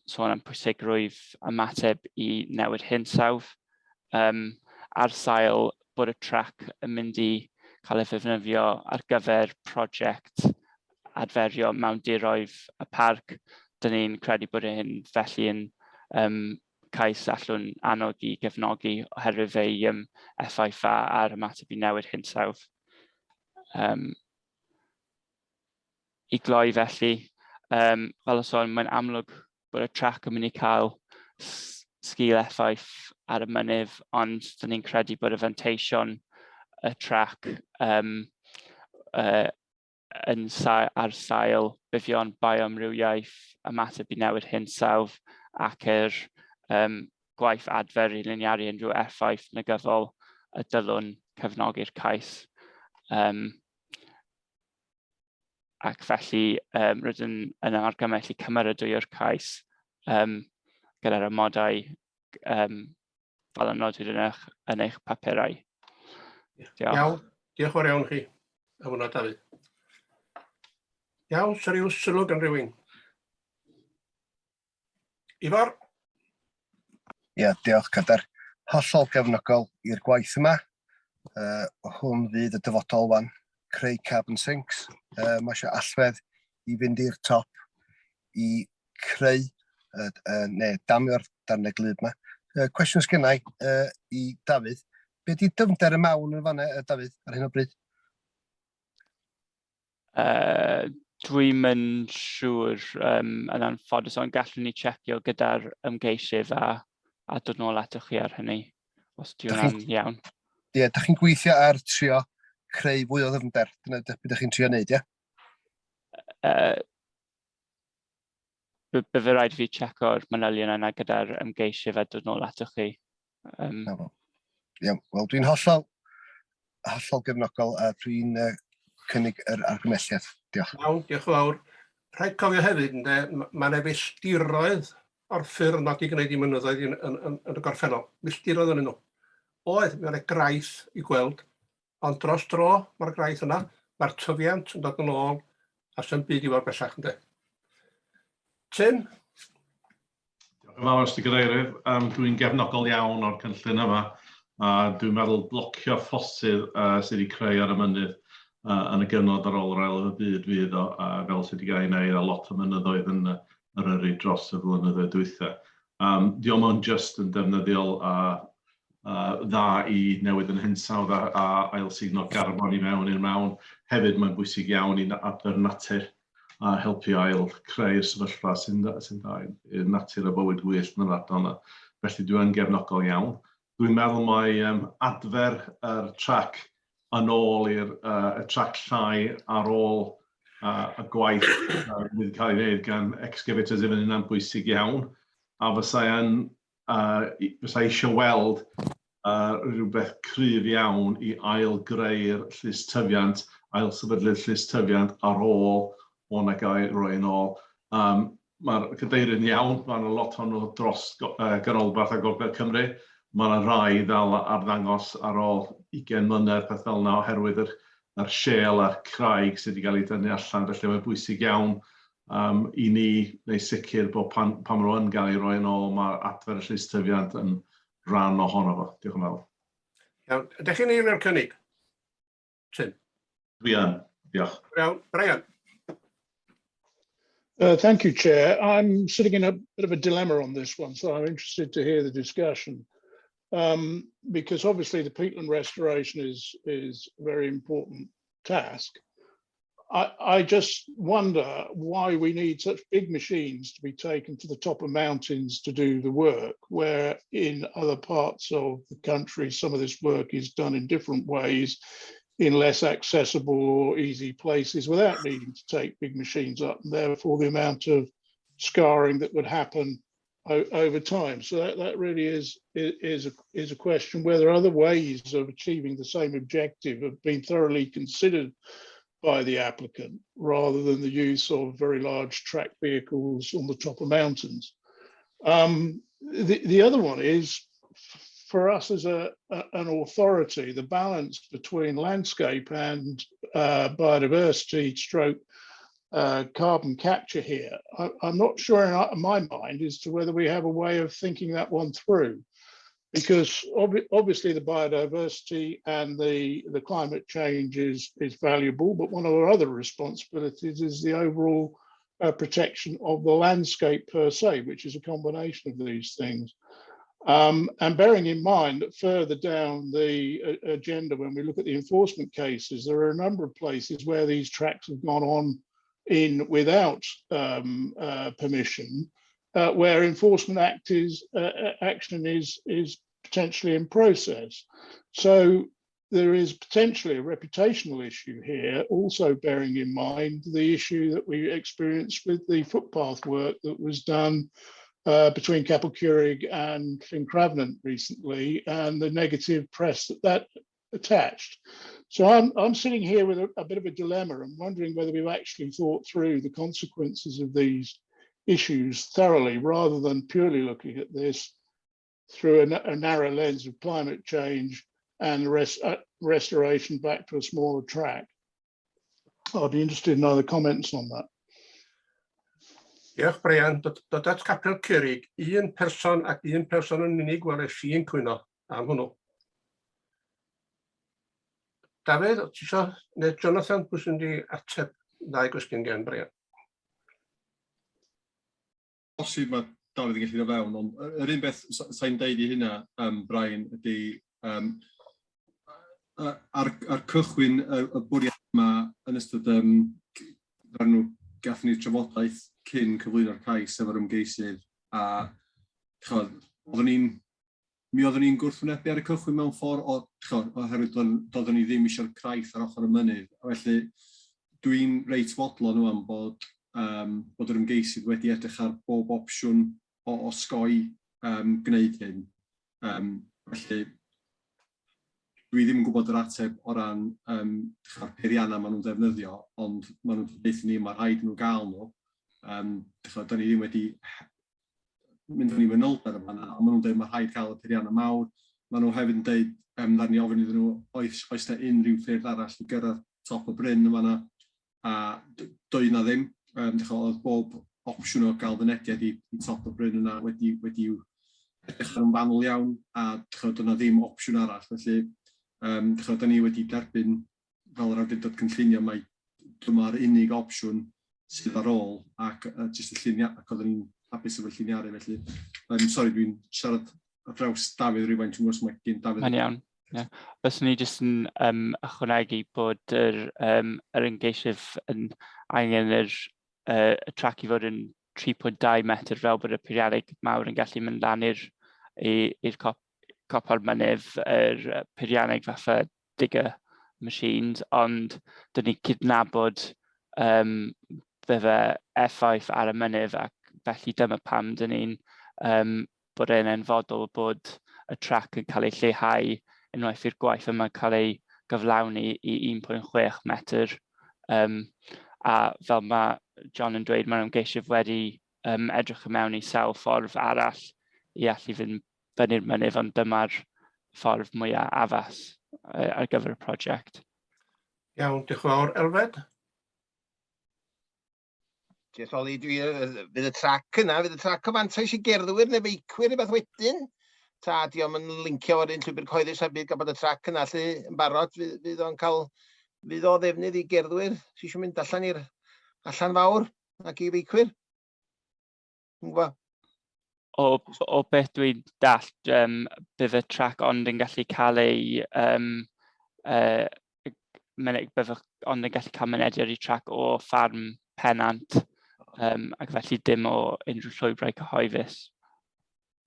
Speaker 17: sôn am pwysigrwydd ymateb i newid hinsawdd. Ar sail bod y trac yn mynd i cael ei ddefnyddio ar gyfer prosiect adferio mewn diroedd y parc. Dyn ni'n credu bod hyn felly yn cais allwn annog i gefnogi oherwydd ei effaith ar ymateb i newid hinsawdd. I gloi felly, fel o sôn, mae'n amlwg bod y trac yn mynd i cael sgil effaith ar y mynydd, ond dyn ni'n credu bod y fanteision y trac ar sail buddion biomrywiaeth, ymateb i newid hinsawdd ac yr gwaith adfer i liniaru unrhyw effaith negyddol y dylwn cefnogi'r cais. Ac felly rydyn yn argymell i cymeradwyo'r cais gyda'r amodau fel y nodwyd yn eich papurau.
Speaker 2: Iawn, diolch fawr iawn chi am hwnna, Dafydd. Iawn, sa ryw sylw gan rywun? Ifor?
Speaker 9: Ie, diolch Cadar. Hollol gefnogol i'r gwaith yma. Hwn fydd y dyfodol wan, creu carbon sinks. Mae eisiau allwedd i fynd i'r top i creu, neu damio'r darnau glyb yma. Cwestiwn sgennau i Dafydd. Be di dyfnder y mawn yn fanna, Dafydd, ar hyn o bryd?
Speaker 17: Dwi'n mynd siŵr yn anffodus, ond gallwn ni checio gyda'r ymgeisydd a dod nôl atoch chi ar hynny, os dwi'n iawn.
Speaker 9: Ie, da chi'n gweithio ar trio creu fwy o ddyfnder, dyna beth ydych chi'n trio wneud, ie?
Speaker 17: Bydd rhaid fi checko'r manylion yna gyda'r ymgeisydd a dod nôl atoch chi.
Speaker 9: Iawn, wel dwi'n hollol gefnogol a dwi'n cynnig yr argymelliad. Diolch.
Speaker 2: Iawn, diolch yn fawr. Rhaid cofio hefyd, mae'n efeilliroedd o'r ffyrdd nad i gwneud i mynyddoedd yn y gorffennol. Efeilliroedd yn nhw. Oedd, mae'n graith i gweld, ond dros dro mae'r graith yna, mae'r tyfiant yn dod yn ôl a sy'n byd i fod bellach yn de. Tim?
Speaker 12: Diolch yn fawr, Ystig Cadeirydd. Dwi'n gefnogol iawn o'r cynllun yma. Dwi'n meddwl blocio ffosydd sydd wedi creu ar y mynydd yn y gyfnod ar ôl yr ail y byd fydd o, fel sydd wedi cael ei wneud a lot o mynyddoedd yn yr yrru dros y flynyddoedd dwytha. Diolch yn just yn defnyddiol dda i newid yn hinsawdd a ail signo carbon i mewn i'r mawn. Hefyd mae'n bwysig iawn i adfer natur a helpu ail creu'r sefyllfa sy'n da i'r natur a bywyd gwyllt yn yr ardal yna. Felly dwi'n gefnogol iawn. Dwi'n meddwl mai adfer yr trac yn ôl i'r trac llai ar ôl y gwaith wedi cael ei wneud gan excavators yn yna'n bwysig iawn. A fysa eisiau weld rhywbeth cryf iawn i ail-greu'r llystyfiant, ail-sefydlu'r llystyfiant ar ôl o'n gael ei roi yn ôl. Mae'r cadeirydd iawn, mae yna lot o'n nhw dros ganolbarth a Gogledd Cymru. Mae yna rai ddal ar ddangos ar ôl 20 mlynedd peth fel yna oherwydd yr shale a'r craig sydd wedi cael ei dynnu allan. Felly mae'n bwysig iawn i ni neu sicr bod pan maen nhw yn cael ei roi yn ôl, mae'r adfer y llystyfiant yn rhan ohono fo. Diolch yn fawr.
Speaker 2: Iawn, ydych chi'n un o'r cynnig? Tim?
Speaker 12: Dwi yn, diolch.
Speaker 2: Iawn, Brian.
Speaker 14: Thank you, Chair. I'm sitting in a bit of a dilemma on this one, so I'm interested to hear the discussion. Because obviously the peatland restoration is a very important task. I just wonder why we need such big machines to be taken to the top of mountains to do the work, where in other parts of the country, some of this work is done in different ways, in less accessible or easy places without needing to take big machines up, and therefore the amount of scarring that would happen over time. So that really is a question whether other ways of achieving the same objective have been thoroughly considered by the applicant, rather than the use of very large track vehicles on the top of mountains. The other one is, for us as an authority, the balance between landscape and biodiversity stroke carbon capture here. I'm not sure in my mind as to whether we have a way of thinking that one through, because obviously the biodiversity and the climate change is valuable, but one of our other responsibilities is the overall protection of the landscape per se, which is a combination of these things. And bearing in mind that further down the agenda, when we look at the enforcement cases, there are a number of places where these tracks have gone on in without permission, where enforcement action is potentially in process. So there is potentially a reputational issue here, also bearing in mind the issue that we experienced with the footpath work that was done between Capel Curig and Llyn recently, and the negative press that attached. So I'm sitting here with a bit of a dilemma and wondering whether we've actually thought through the consequences of these issues thoroughly, rather than purely looking at this through a narrow lens of climate change and restoration back to a smaller track. I'd be interested in other comments on that.
Speaker 2: Diolch, Brian. Dod at Capel Curig, un person ac un person yn unig welais i'n cwyno am hwnnw. Dafydd, ti isio, neu Jonathan, pwy sy'n di ateb ddau gwestiwn gen Brian?
Speaker 4: Osib mae Dafydd yn gallu ddod fewn, ond yr un beth sa'n deud i hynna, Brian, ydy ar cychwyn y bwriad yma yn ystod gathon ni'r trafodaeth cyn cyflwyno'r cais efo'r ymgeisydd, a mi oeddwn ni'n gwrthwynebu ar y cychwyn mewn ffordd oherwydd doeddwn ni ddim eisiau'r craith ar ochr y mynydd. Felly dwi'n reit fodlon nhw am bod yr ymgeisydd wedi edrych ar bob opsiwn o osgoi gwneud hyn. Felly dwi ddim yn gwybod yr ateb o ran peiriannau maen nhw'n defnyddio, ond maen nhw'n deud ni mae rhaid nhw gael nhw. Da ni ddim wedi mynd yn ei manylder yma, a maen nhw'n dweud mae rhaid cael y peiriannau mawr. Maen nhw hefyd yn dweud, dda ni ofyn iddyn nhw, oes na unrhyw ffyrdd arall i gyrraedd top o bryn yma, a doedd na ddim. Oedd bob opsiwn o gael fynediad i top o bryn yna wedi edrych yn fanwl iawn, a doedd na ddim opsiwn arall. Felly, da ni wedi derbyn fel yr awdurdod cynllunio, mae dyma'r unig opsiwn sydd ar ôl, ac jyst y lluniau, ac oedden ni'n hapus efo'r lluniau. Felly, sori, dwi'n siarad ar draws Dafydd rhywfaint, dwi'n gwrs mae gen Dafydd.
Speaker 17: Mae'n iawn. Fyswn ni jyst yn ychwanegu bod yr ymgeisydd yn angen y trac i fod yn 3.2 metr fel bod y peirianneg mawr yn gallu mynd lan i'r copa'r mynydd, yr peirianneg fatha digger machines, ond dyn ni cydnabod bydde effaith ar y mynydd, ac felly dyma pam dyn ni'n bod e'n enfodol bod y trac yn cael ei lleihau unwaith i'r gwaith yma cael ei gyflawni i 1.6 metr. A fel mae John yn dweud, mae'r ymgeisydd wedi edrych y mewn i sawl ffordd arall i allu fynd fyny'r mynydd, ond dyma'r ffordd mwyaf addas ar gyfer y prosiect.
Speaker 2: Iawn, diolch yn fawr. Elfed?
Speaker 6: Diolch Oli, fydd y trac yna, fydd y trac o fantais i gerddwyr neu feicwyr neu beth wedyn? Ta di o'n lincio o'r un llwybr cyhoeddus a byd gan bod y trac yna lle yn barod, fydd o ddefnydd i gerddwyr sy'n eisiau mynd allan fawr ac i feicwyr?
Speaker 17: O beth dwi'n dall, bydd y trac ond yn gallu cael ei mynediad i trac o ffarm Pennant, ac felly dim o unrhyw llwybrau cyhoeddus.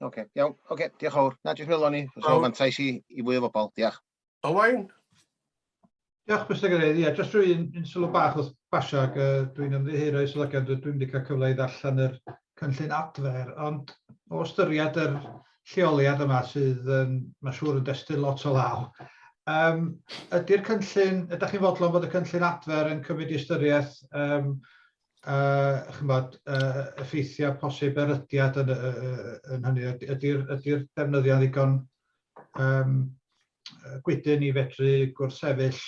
Speaker 6: Oce, iawn, oce, diolch fawr. Na, diolch meddwl ni, os o'r fantais i fwy o bobl, diolch.
Speaker 2: Owain?
Speaker 13: Diolch, Mr Cadeirydd. Ie, jyst rwy'n sylw bach wrth basio, ac dwi'n ymddihiro i sylwgiad, dwi'n wedi cael cyfle i ddarllen yr cynllun adfer, ond o ystyried yr lleoliad yma sydd, mae'n siŵr yn destun lot o law. Ydy'r cynllun, ydych chi'n fodlon bod y cynllun adfer yn cymryd i ystyriaeth effeithiau posib erydiad yn hynny? Ydy'r defnyddio'n ddigon gwydyn i fedru gwrthsefyll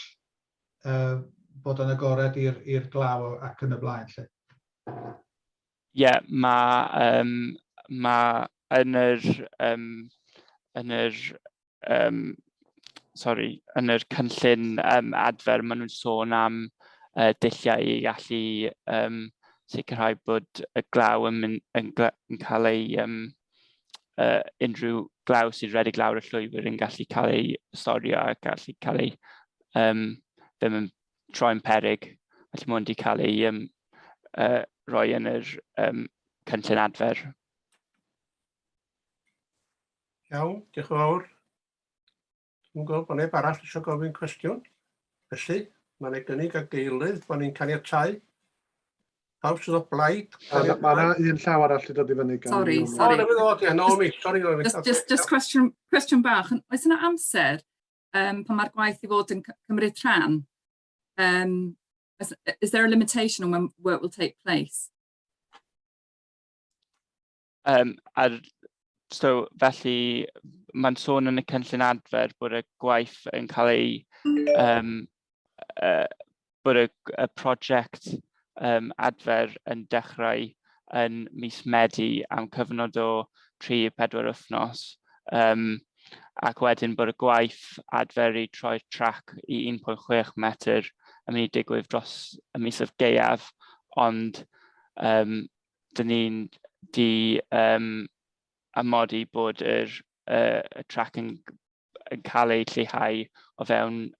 Speaker 13: bod yn agored i'r glaw ac yn y blaen?
Speaker 17: Ie, yn yr cynllun adfer, maen nhw'n sôn am dulliau i gallu sicrhau bod y glaw yn cael ei unrhyw glaw sydd redig lawr y llwybr yn gallu cael ei storio a gallu cael ei ddim yn troi'n peryg. Felly mae hwn wedi cael ei roi yn yr cynllun adfer.
Speaker 2: Iawn, diolch yn fawr. Dwi'n gweld bod neb arall eisiau gofyn cwestiwn. Felly, mae'n ei gynnig ag eilydd bod ni'n caniatáu. Pawb sydd o blaid.
Speaker 1: Mae yna un llaw arall i dod i fyny.
Speaker 16: Sorry. Just cwestiwn bach. Oes yna amser pan mae'r gwaith i fod yn cymryd rhan? Is there a limitation on when work will take place?
Speaker 17: So felly mae'n sôn yn y cynllun adfer bod y gwaith yn cael ei bod y prosiect adfer yn dechrau yn mis Medi am cyfnod o 3-4 wythnos, ac wedyn bod y gwaith adfer i troi'r trac i 1.6 metr yn mynd i digwydd dros y misoedd gaeaf, ond dyn ni'n amodi bod y trac yn cael ei lleihau o fewn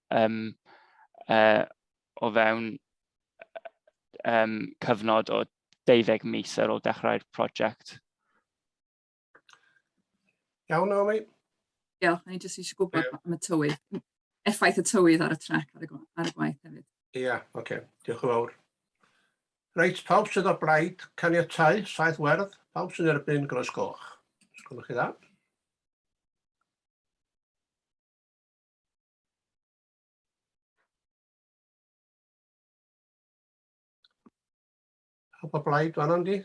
Speaker 17: cyfnod o 12 mis ar ôl dechrau'r prosiect.
Speaker 2: Iawn, Naomi?
Speaker 16: Diolch, ni jyst eisiau gwybod am y tywydd. Effaith y tywydd ar y trac ar y gwaith hefyd.
Speaker 2: Ia, oce, diolch yn fawr. Reit, pawb sydd o blaid, caniatáu, saith werdd, pawb sydd erbyn groes goch. Sgwnnwch chi dda. Pawb o blaid, fan o'n di?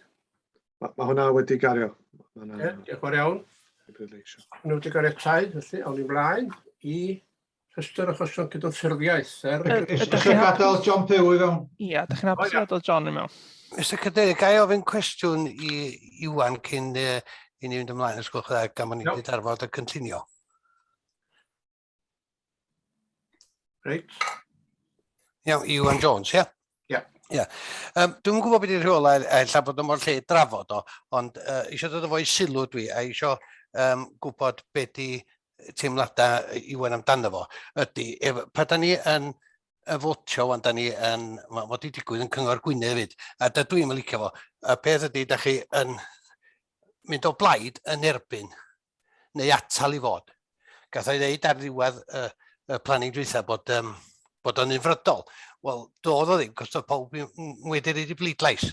Speaker 1: Mae hwnna wedi gario.
Speaker 2: Diolch yn fawr iawn. Nhw wedi caniatáu, felly, awn ni mlaen i rhestr achosion cydymffurfiaeth.
Speaker 13: Ydych chi'n gadael John Pyw i fewn?
Speaker 18: Ia, ydych chi'n hapus gadael John i mewn.
Speaker 15: Mr Cadeirydd, ga i ofyn cwestiwn i Iwan cyn i ni fynd ymlaen, os gwelwch yn dda, gan bod ni wedi darfod y cynllunio.
Speaker 2: Reit.
Speaker 15: Iawn, Iwan Jones, ia? Ie. Dwi'n gwybod beth yw'r rheolau, ella bod o mor lle drafod o, ond eisiau dod o fo i sylw dwi, a eisiau gwybod beth i teimladau Iwan amdano fo. Ydy, pa da ni yn fotio, wan da ni yn, mae wedi digwydd yn Cyngor Gwynedd fyd, a da dwi'n licio fo, y peth ydy, da chi yn mynd o blaid yn erbyn, neu atal i fod. Gath o'i ddeud ar ddiwedd y planning dwytha bod o'n unfrydol. Wel, doedd o ddim, cos oedd pob wedi reid i bleidlais.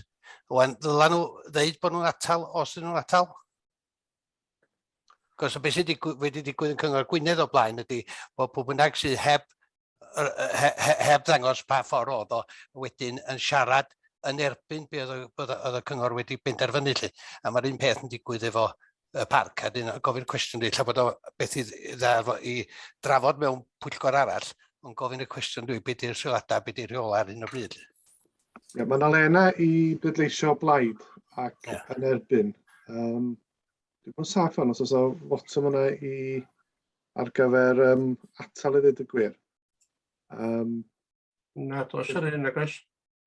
Speaker 15: Wan, ddyla nhw ddeud bod nhw'n atal os ydyn nhw'n atal? Cos o beth sydd wedi digwydd yn Cyngor Gwynedd o blaen ydy bod pob bynnag sydd heb ddangos pa ffordd oedd o wedyn yn siarad yn erbyn be oedd y cyngor wedi benderfynu lly. A mae'r un peth yn digwydd efo y parc, a dyn gofyn cwestiwn lle bod o beth i drafod mewn pwyllgor arall, ond gofyn y cwestiwn dwi, beth yw'r sylwadau, beth yw'r rheola ar un o bryd.
Speaker 1: Ie, mae yna lena i bleidleisio blaid ac yn erbyn. Dwi'n bod yn saff fan os oes o fotwm yna ar gyfer atal i ddweud y gwir.
Speaker 2: Na, dos yr un agos.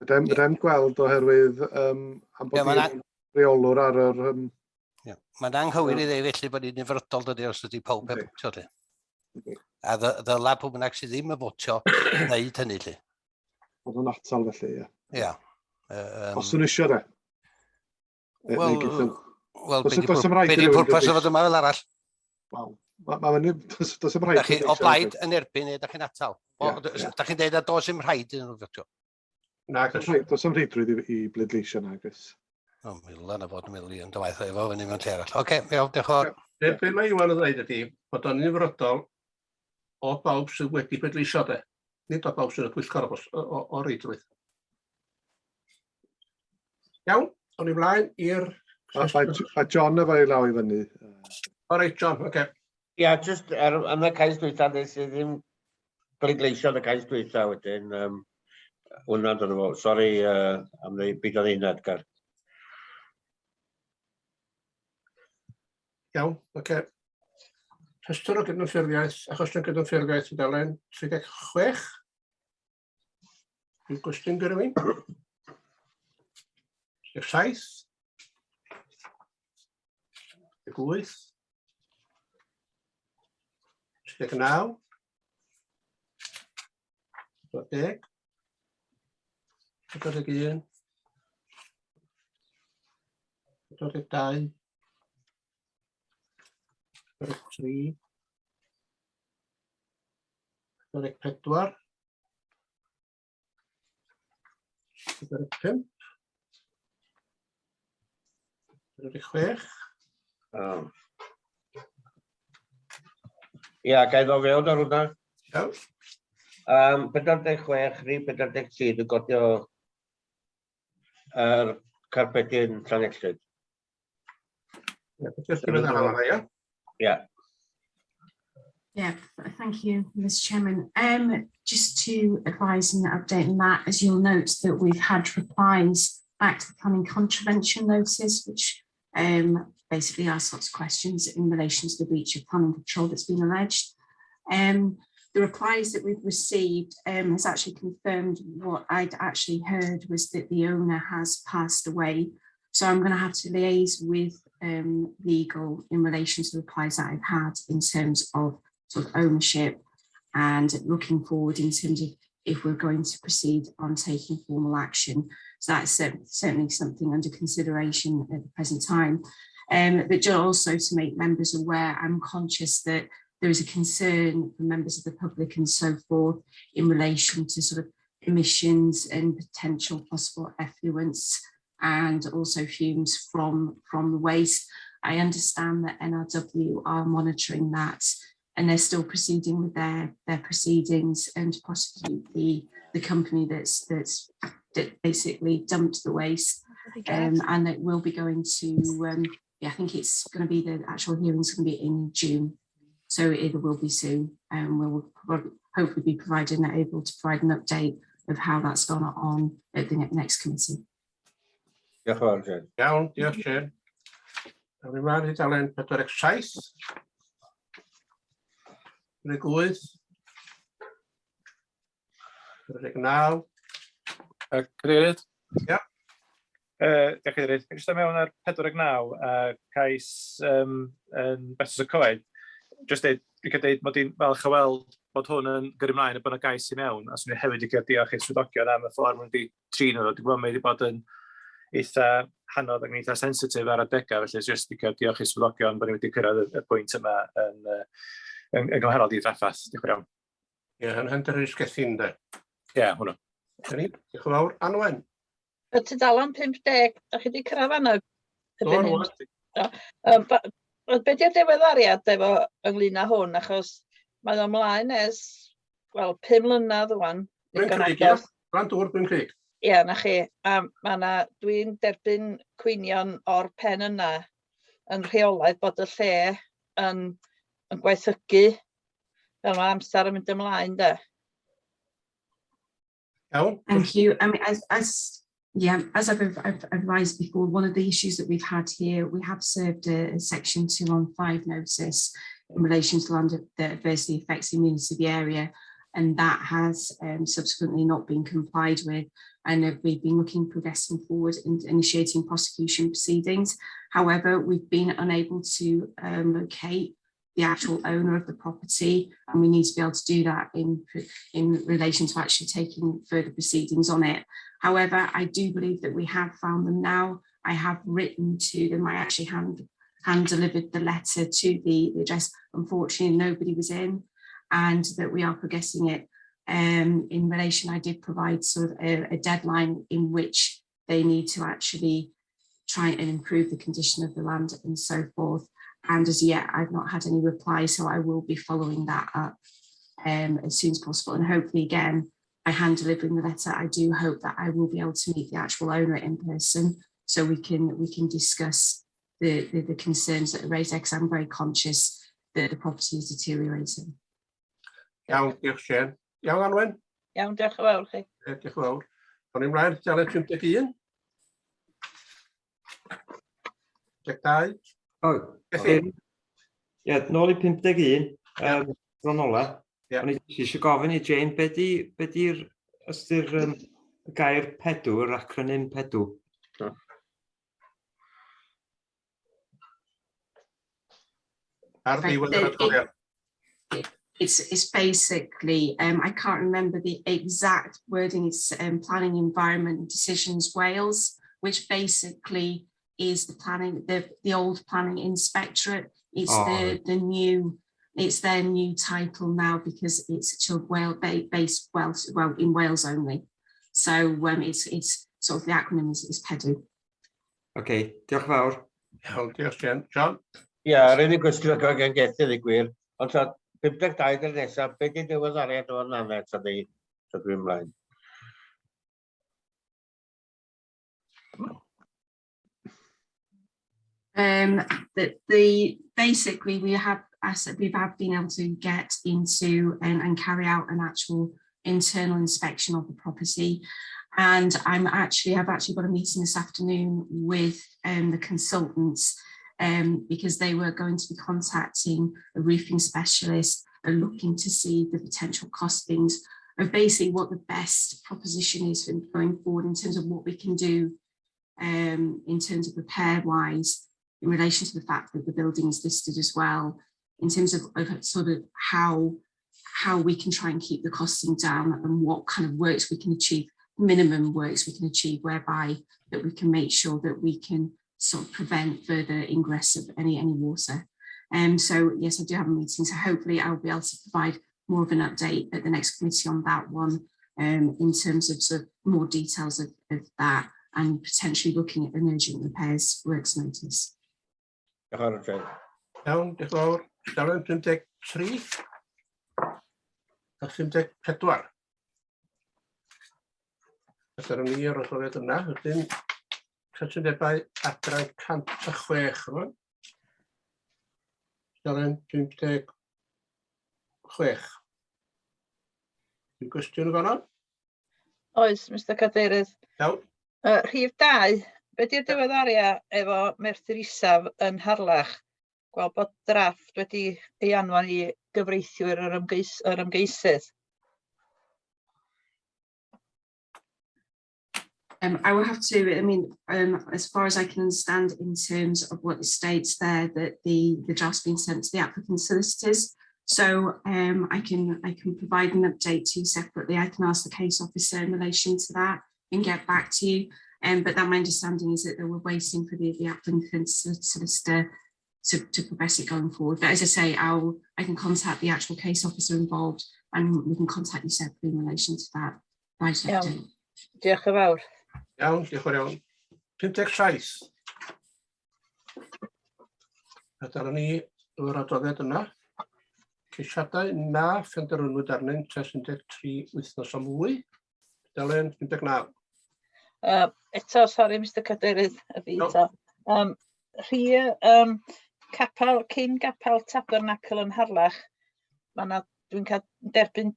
Speaker 1: Byddai'n gweld oherwydd am bod ni'n reolwr ar yr...
Speaker 15: Mae'n anghywir i ddweud felly bod ni'n nifrydol dydy os ydy pawb yn bwtio lly. A ddylai pob bynnag sydd ddim yn bwtio wneud hynny lly.
Speaker 1: Bod yn atal felly, ie.
Speaker 15: Ie.
Speaker 1: Os yn isio de.
Speaker 15: Wel, be di pwrpas o fod yma fel arall?
Speaker 1: Wel, does ym rhaid.
Speaker 15: O blaid yn erbyn neu da chi'n atal? Da chi'n dweud a dos ym rhaid yn ymwneud?
Speaker 1: Na, does ym rhaid i bleidleisio na, agos.
Speaker 15: O, milan a fod yn miliwn dywaith efo fyny mewn lle arall. Oce, iawn, diolch o.
Speaker 2: Be mae Iwan yn dweud ydy bod o'n unifrydol o bawb sydd wedi bleidleisio de. Nid o bawb sydd yn pwyllgor o reidrwydd. Iawn, o'n i mlaen i'r...
Speaker 1: A John efo i law i fyny.
Speaker 2: O reit, John, oce.
Speaker 6: Ia, jyst yn y cais dwytha, sydd ddim bleidleisio yn y cais dwytha wedyn. Hwna'n dod o fo. Sori am byd o'n un Edgar.
Speaker 2: Iawn, oce. Rhestr o gydnffurfiaeth, achosion gydnffurfiaeth i dalen 36. Dwi'n gwestiwn gyda fi. 7. 8. 9. 10. 41. 42. 43. 44. 45. 46.
Speaker 6: Ia, gael o fewn ar hwnna.
Speaker 2: Iawn.
Speaker 6: 46, rhi 43, dwi'n godio yr carpedyn Llanellyd.
Speaker 2: Yeah.
Speaker 19: Yeah, thank you, Mr. Chairman. Just to advise and update on that, as you'll note that we've had replies back to the planning contravention notices, which basically ask lots of questions in relation to the breach of planning control that's been alleged. The replies that we've received has actually confirmed what I'd actually heard was that the owner has passed away. So I'm going to have to liaise with legal in relation to the replies that I've had in terms of sort of ownership and looking forward in terms of if we're going to proceed on taking formal action. So that's certainly something under consideration at the present time. But also to make members aware, I'm conscious that there is a concern for members of the public and so forth in relation to sort of emissions and potential possible effluents and also fumes from the waste. I understand that NRW are monitoring that and they're still proceeding with their proceedings and prosecute the company that basically dumped the waste. And it will be going to, I think it's going to be the actual hearing's going to be in June. So it will be soon. We'll hopefully be able to provide an update of how that's gone on at the next committee.
Speaker 6: Diolch yn fawr, Jen.
Speaker 2: Iawn, diolch, Jen. Awn ni mlaen i dalen 47. 48. 49.
Speaker 10: Cadeirydd?
Speaker 2: Ia.
Speaker 10: Diolch Cadeirydd. Jyst mewn ar 49, cais yn Besws y Coed. Jyst dweud, dwi'n cael dweud mod i'n falch o weld bod hwn yn gyrru mlaen a bod yna gais i mewn, a swn i hefyd i cael diolch i'r swyddogion am y ffordd maen nhw wedi trin nhw. Dwi'n gwybod mae wedi bod yn eitha hanodd ac yn eitha sensitif ar adegau, felly jyst i cael diolch i'r swyddogion bod ni wedi cyrraedd y pwynt yma yn gymharol i draffaeth. Diolch yn iawn.
Speaker 2: Ie, yn hynder ys gethyn, de.
Speaker 10: Ie, hwnnw.
Speaker 2: Diolch yn fawr. Anwen.
Speaker 20: Y tudalan 50, da chi wedi cyrraedd fanna? Be di'r diweddariad efo ynglyn â hwn, achos mae o ymlaen ers, 5 mlynedd rwan.
Speaker 2: Bryn Crug, ie? Brand dŵr Bryn Crug.
Speaker 20: Ie, na chi. Dwi'n derbyn cwynion o'r pen yna yn rheolaidd bod y lle yn gwaethygu fel mae amser yn mynd ymlaen, de.
Speaker 2: Thank
Speaker 19: you. I mean, as I've advised before, one of the issues that we've had here, we have served a Section 215 notice in relation to land that adversely affects the immunity of the area, and that has subsequently not been complied with. And we've been progressing forward in initiating prosecution proceedings. However, we've been unable to locate the actual owner of the property, and we need to be able to do that in relation to actually taking further proceedings on it. However, I do believe that we have found them now. I have written to them. I actually hand delivered the letter to the address. Unfortunately, nobody was in, and that we are progressing it. In relation, I did provide sort of a deadline in which they need to actually try and improve the condition of the land and so forth. And as yet, I've not had any reply, so I will be following that up as soon as possible. And hopefully, again, by hand delivering the letter, I do hope that I will be able to meet the actual owner in person, so we can discuss the concerns that are raised, because I'm very conscious that the property is deteriorating.
Speaker 2: Iawn, diolch Sian. Iawn, Anwen?
Speaker 20: Iawn, diolch yn fawr chi.
Speaker 2: Diolch yn fawr. O'n i'n mlaen, Dalen 51. 52.
Speaker 5: Ie, nôl i 51, bron ola. O'n i eisiau gofyn i Jane, be di'r ystyr gair pedw, yr acronym pedw?
Speaker 19: It's basically, I can't remember the exact wording, it's Planning, Environment and Decisions Wales, which basically is the old planning inspectorate. It's it's their new title now, because it's based in Wales only. So it's sort of the acronym is PEDW.
Speaker 5: Okay, diolch fawr.
Speaker 2: Iawn, diolch Jen. John?
Speaker 6: Ie, yr unig gwestiwn ac o'n gethu ddigwyr, ond 52 dy'r nesaf, beth di diweddariad o'n anedd sa dwi'n mlaen?
Speaker 19: Basically we have been able to get into and carry out an actual internal inspection of the property, and I've actually got a meeting this afternoon with the consultants, because they were going to be contacting a roofing specialist and looking to see the potential costings of basically what the best proposition is for going forward in terms of what we can do in terms of repair wise, in relation to the fact that the building is listed as well, in terms of sort of how we can try and keep the costing down, and what kind of works we can achieve, minimum works we can achieve, whereby that we can make sure that we can sort of prevent further ingress of any water. So yes, I do have a meeting, so hopefully I'll be able to provide more of an update at the next committee on that one, in terms of sort of more details of that, and potentially looking at an urgent repairs works notice.
Speaker 2: Iawn, diolch yn fawr. Dalen 53 a 54. Ydyn ni ar y rhywbeth yna, ydyn cytundebau adran 106 yma. Dalen 56. Dwi'n gwestiwn yn fanno?
Speaker 20: Oes, Mr Cadeirydd.
Speaker 2: Iawn.
Speaker 20: Rhif 2, be di'r diweddariad efo Merthyr Isaf yn Harlech? Gweld bod drafft wedi ei anfon i gyfreithiwr yr ymgeisydd.
Speaker 19: I will have to, I mean, as far as I can understand in terms of what it states there, that the draft's been sent to the applicant solicitors. So I can provide an update to you separately. I can ask the case officer in relation to that and get back to you. But that my understanding is that they were waiting for the applicant solicitor to progress it going forward. But as I say, I can contact the actual case officer involved, and we can contact you separately in relation to that.
Speaker 20: Iawn, diolch yn fawr.
Speaker 2: Iawn, diolch yn iawn. 57. Ydyn ni o'r adroddiad yna. Ceisiadau na phenderfynwyd arnynt 53 wythnos o mwy. Dalen 59.
Speaker 20: Eto, sori, Mr Cadeirydd, y fi eto. Capel, cyn gapel Tabernacl yn Harlech, dwi'n cael derbyn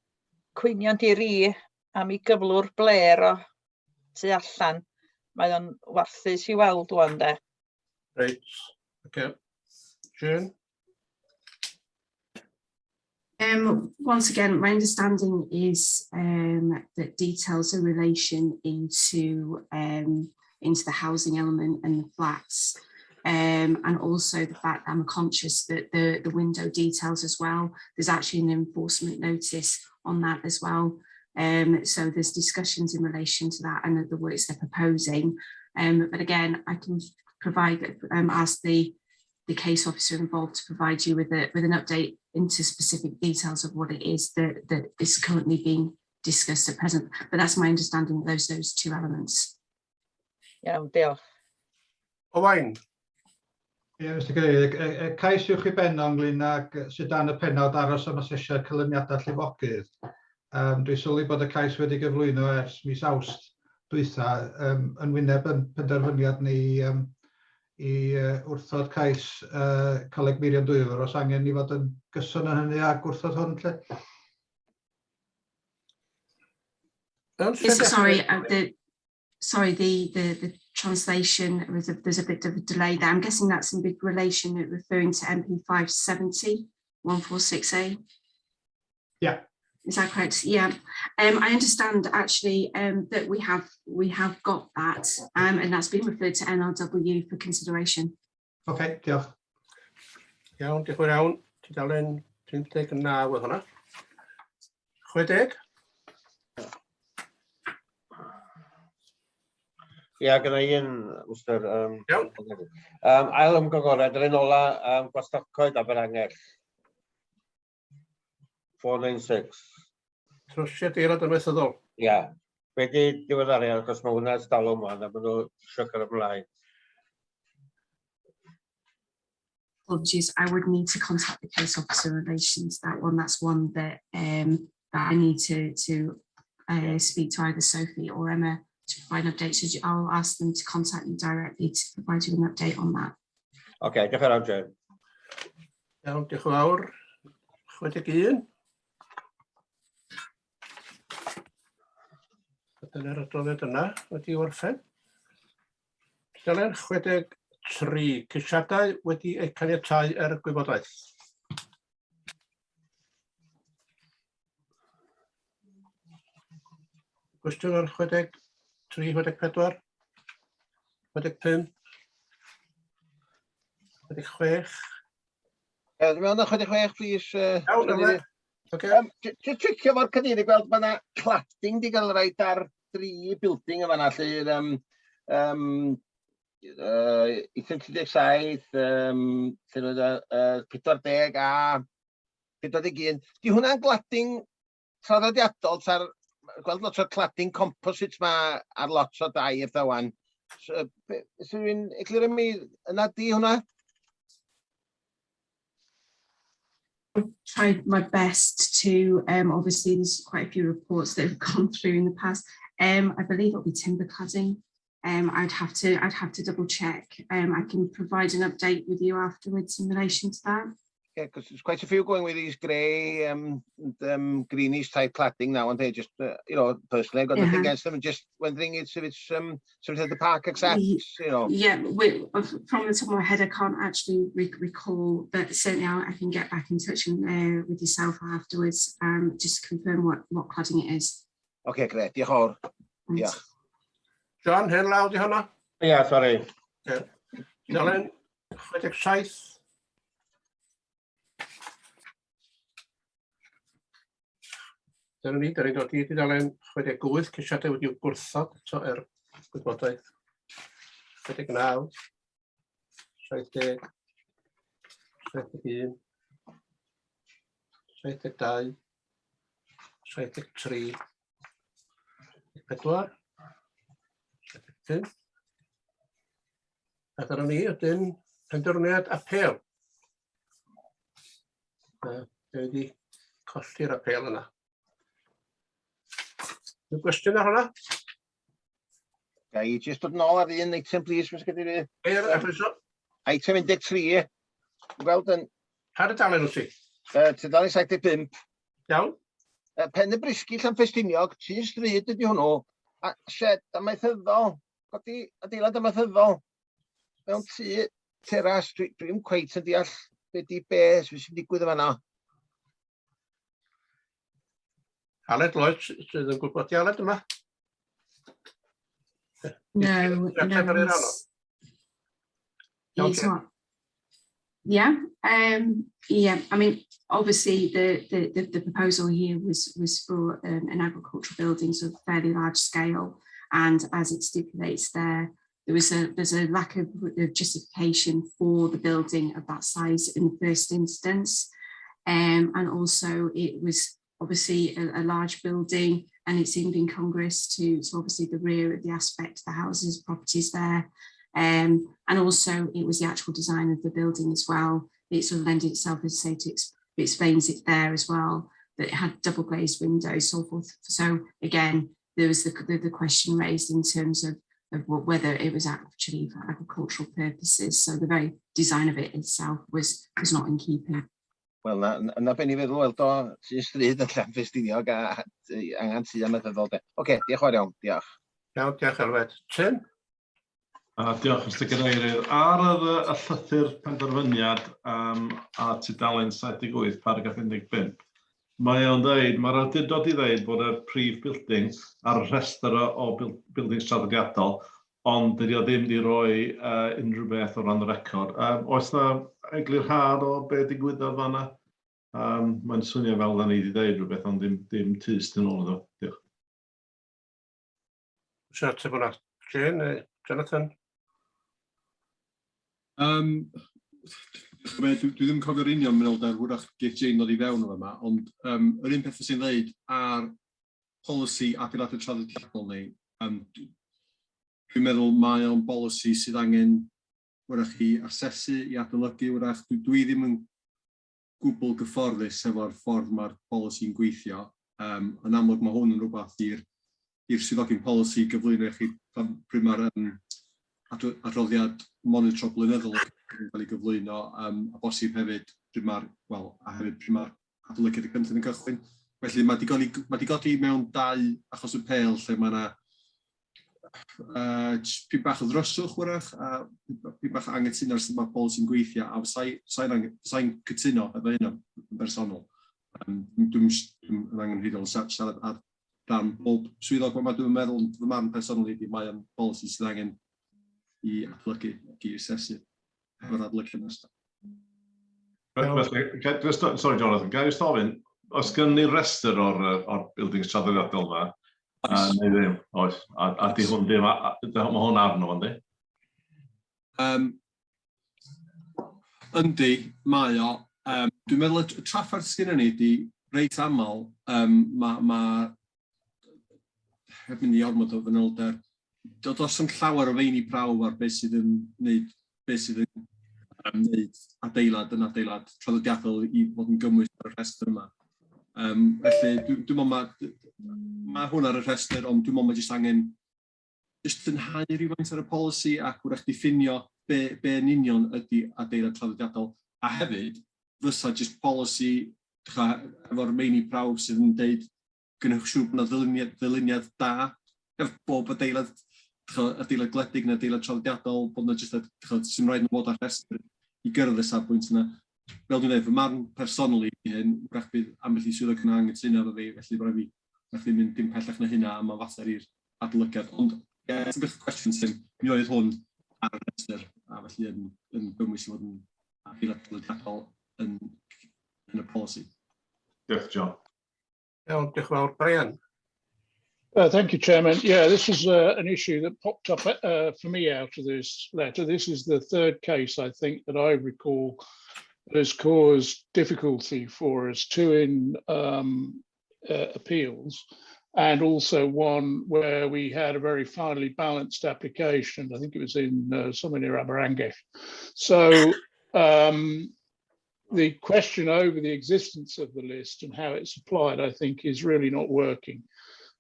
Speaker 20: cwynion di-ri am ei gyflwr bler o tu allan. Mae o'n warthus i weld wan, de.
Speaker 2: Reit, okay. Jane?
Speaker 19: Once again, my understanding is that details in relation into the housing element and the flats, and also the fact that I'm conscious that the window details as well. There's actually an enforcement notice on that as well. So there's discussions in relation to that and the works they're proposing. But again, I can provide, ask the case officer involved to provide you with an update into specific details of what it is that is currently being discussed at present. But that's my understanding of those two elements.
Speaker 20: Iawn, diolch.
Speaker 2: Owain.
Speaker 13: Ie, Mr Cadeirydd, y cais uwch I ben ynglyn ag sydd dan y penawd aros am asesiad cynlyniadau llifogydd. Dwi'n sylwi bod y cais wedi gyflwyno ers mis Awst dwytha yn wyneb yn penderfyniad ni I wrthod cais Coleg Miriam Dwyfor, os angen ni fod yn gyson yn hynny ag wrthod hwn, lle?
Speaker 19: Sorry, the translation, there's a bit of a delay there. I'm guessing that's in big relation, referring to MP 570, 146A.
Speaker 13: Yeah.
Speaker 19: Is that correct? Yeah. I understand actually that we have got that, and that's been referred to NRW for consideration.
Speaker 13: Okay, diolch.
Speaker 2: Iawn, diolch yn iawn. Tudalen 59 oedd hwnna. 60.
Speaker 6: Ia, gyda un, Mr. Ail ymgyngoriad, yr un ola gwastocoed Aberangell. 496.
Speaker 2: Trwsiad eilad yn weithyddol.
Speaker 6: Ia. Be di diweddaru, achos mae hwnna ers dalwm yma, a maen nhw eisiau cael ymlaen.
Speaker 19: Apologies, I would need to contact the case officer in relation to that one. That's one that that I need to speak to either Sophie or Emma to provide an update. So I'll ask them to contact you directly to provide you an update on that.
Speaker 6: Okay, diolch yn fawr, Jane.
Speaker 2: Iawn, diolch yn fawr. 61. Dyna'r adroddiad yna wedi warffen. Dylen 63. Ceisiadau wedi eu caniatáu y gwybodaeth. Gwestiwn ar 63, 64, 65, 66.
Speaker 21: Dwi'n meddwl na 66, please.
Speaker 2: Iawn,
Speaker 21: Just tricio fo'r cadeirydd gweld mae yna cladding di gael rhaid ar 3 building yn fan'na, lle Eithon 37, 40 a 41. Di hwnna'n gladding traddodiadol, gweld lot o'r cladding composites ma ar lot o dai eitha wan. Ydw i'n egluro mi, yna di hwnna?
Speaker 19: Tried my best to, obviously there's quite a few reports that have gone through in the past. I believe it'll be timber cladding. I'd have to double check. I can provide an update with you afterwards in relation to that.
Speaker 21: Yeah, because there's quite a few going with these grey, greenish type cladding now, and they just, personally I've got nothing against them, and just wondering if it's something that the park accepts,
Speaker 19: Yeah, from the top of my head, I can't actually recall, but certainly I can get back in touch with yourself afterwards, just to confirm what cladding it is.
Speaker 21: Okay, great. Diolch yn fawr. Diolch.
Speaker 2: John, hen law di hwnna?
Speaker 6: Ia, sori.
Speaker 2: Dylen 67. Dyna ni, da ni'n dod i dudalen 68, ceisiadau wedi gwrthod eto gwybodaeth. 69, 70, 71, 72, 73, 4, 75. A dyna ni, ydyn penderfyniad apel. Dwi wedi colli'r apel yna. Yw'n gwestiwn ar hwnna?
Speaker 21: Ga i jyst dod nôl ar un eitem, please, Mr Cadeirydd. Eitem 13. Gweld yn...
Speaker 2: Har y dalen wyt ti?
Speaker 21: Tudalen 75.
Speaker 2: Iawn.
Speaker 21: Pen y brisgi Llanffestiniog, tŷ stryd ydi hwnnw, a shed amaethyddol, codi adeilad amaethyddol, mewn tŷ teras, dwi'n cweit yn deall beth i beth sy'n digwydd yma.
Speaker 2: Aled Lloyd sydd yn gwybod i Aled yma?
Speaker 19: No, he's not. Yeah, yeah. I mean, obviously, the proposal here was for an agricultural building, so fairly large scale, and as it stipulates there's a lack of justification for the building of that size in the first instance, and also it was obviously a large building, and it seemed incongruous to obviously the rear of the aspect, the houses, properties there. And also it was the actual design of the building as well. It sort of lended itself, as I say, it explains it there as well, that it had double glazed windows, so forth. So again, there was the question raised in terms of whether it was actually for agricultural purposes. So the very design of it itself was not in keeping.
Speaker 21: Wel, yna ben I feddwl weld o tŷ stryd yn Llanffestiniog a angen tŷ amaethyddol de. Oce, diolch o'r iawn, diolch.
Speaker 2: Iawn, diolch Elfed. Tim?
Speaker 12: Diolch, Mr Cadeirydd. Ar y llythyr penderfyniad a tudalen 78, paragraff 15, mae o'n dweud, mae'r awdurdod i ddeud bod y prif building ar y rhestr o buildings traddodiadol, ond dydy o ddim di roi unrhyw beth o ran y record. Oes na eglurhad o beth digwyddodd fan'na? Mae'n swnio fel da ni wedi dweud rhywbeth, ond dim tyst yn ôl iddo. Diolch.
Speaker 2: Siarad te bod Jane, Jonathan?
Speaker 4: Dwi ddim yn cofio'r union manylder wrach geith Jane ddod I fewn o yma, ond yr un peth sy'n dweud ar polisi adeiladu traddodiadol ni, dwi'n meddwl mae o'n bolisi sydd angen wrach I asesu I adolygu, wrach dwi ddim yn gwbl gyfforddus efo'r ffordd mae'r polisi'n gweithio. Yn amlwg mae hwn yn rhywbeth i'r swyddogion polisi gyflwyno I chi pryd mae'r adroddiad monitro blynyddol yn cael ei gyflwyno, a bosib hefyd pryd mae'r adolygiad y cynllun yn cychwyn. Felly mae di godi mewn 2 achos y pel lle mae yna pyn bach o ddryswch wrach, a pyn bach angytuno ar sut mae polisi'n gweithio, a sa'n cytuno efo hynny yn bersonol. Dwi'n angenrheidiol siarad ar ran bob swyddog, dwi'n meddwl, fy marn personol I mae o'n polisi sydd angen I adolygu ac I asesu efo'r adolygiad nesaf.
Speaker 12: Sorry Jonathan, ga I just ofyn, os gen ni restr o'r buildings traddodiadol yma, neu ddim, oes, a di hwn ddim, mae hwn arno yndi?
Speaker 4: Yndi, mae o. Dwi'n meddwl y trafferth sgynno ni di reit aml, heb mynd I ormod o fanylder, does yn llawer o feini prawf ar beth sydd yn wneud adeilad yn adeilad traddodiadol I fod yn gymwys ar y rhestr yma. Felly, dwi'n meddwl mae hwn ar y rhestr, ond dwi'n meddwl mae jyst angen dynhau rhywfaint ar y polisi ac wrach diffinio be yn union ydy adeilad traddodiadol. A hefyd, fysa jyst polisi efo'r meini prawf sydd yn deud gynnwch siŵr bod yna ddyluniad da efo bob adeilad gwledig neu adeilad traddodiadol, bod yna jyst sy'n rhaid yn fod ar rhestr I gyrraedd y safbwynt yna. Fel dwi'n dweud, fy marn personol I hyn, wrach bydd ambell I swyddog yn angytuno efo fi, felly bod fi'n mynd dim pellach na hynna am fater i'r adolygiad. Ond, it's a bit of a question sy'n, mi oedd hwn ar y rhestr, a felly yn gymwys I fod yn adeilad traddodiadol yn y polisi.
Speaker 12: Diolch, John.
Speaker 2: Iawn, diolch yn fawr. Brian.
Speaker 14: Thank you, Chairman. Yeah, this is an issue that popped up for me out of this letter. This is the 3rd case, I think, that I recall that has caused difficulty for us, 2 in appeals, and also one where we had a very finely balanced application. I think it was in somewhere near Aberangeth. So the question over the existence of the list and how it's applied, I think, is really not working.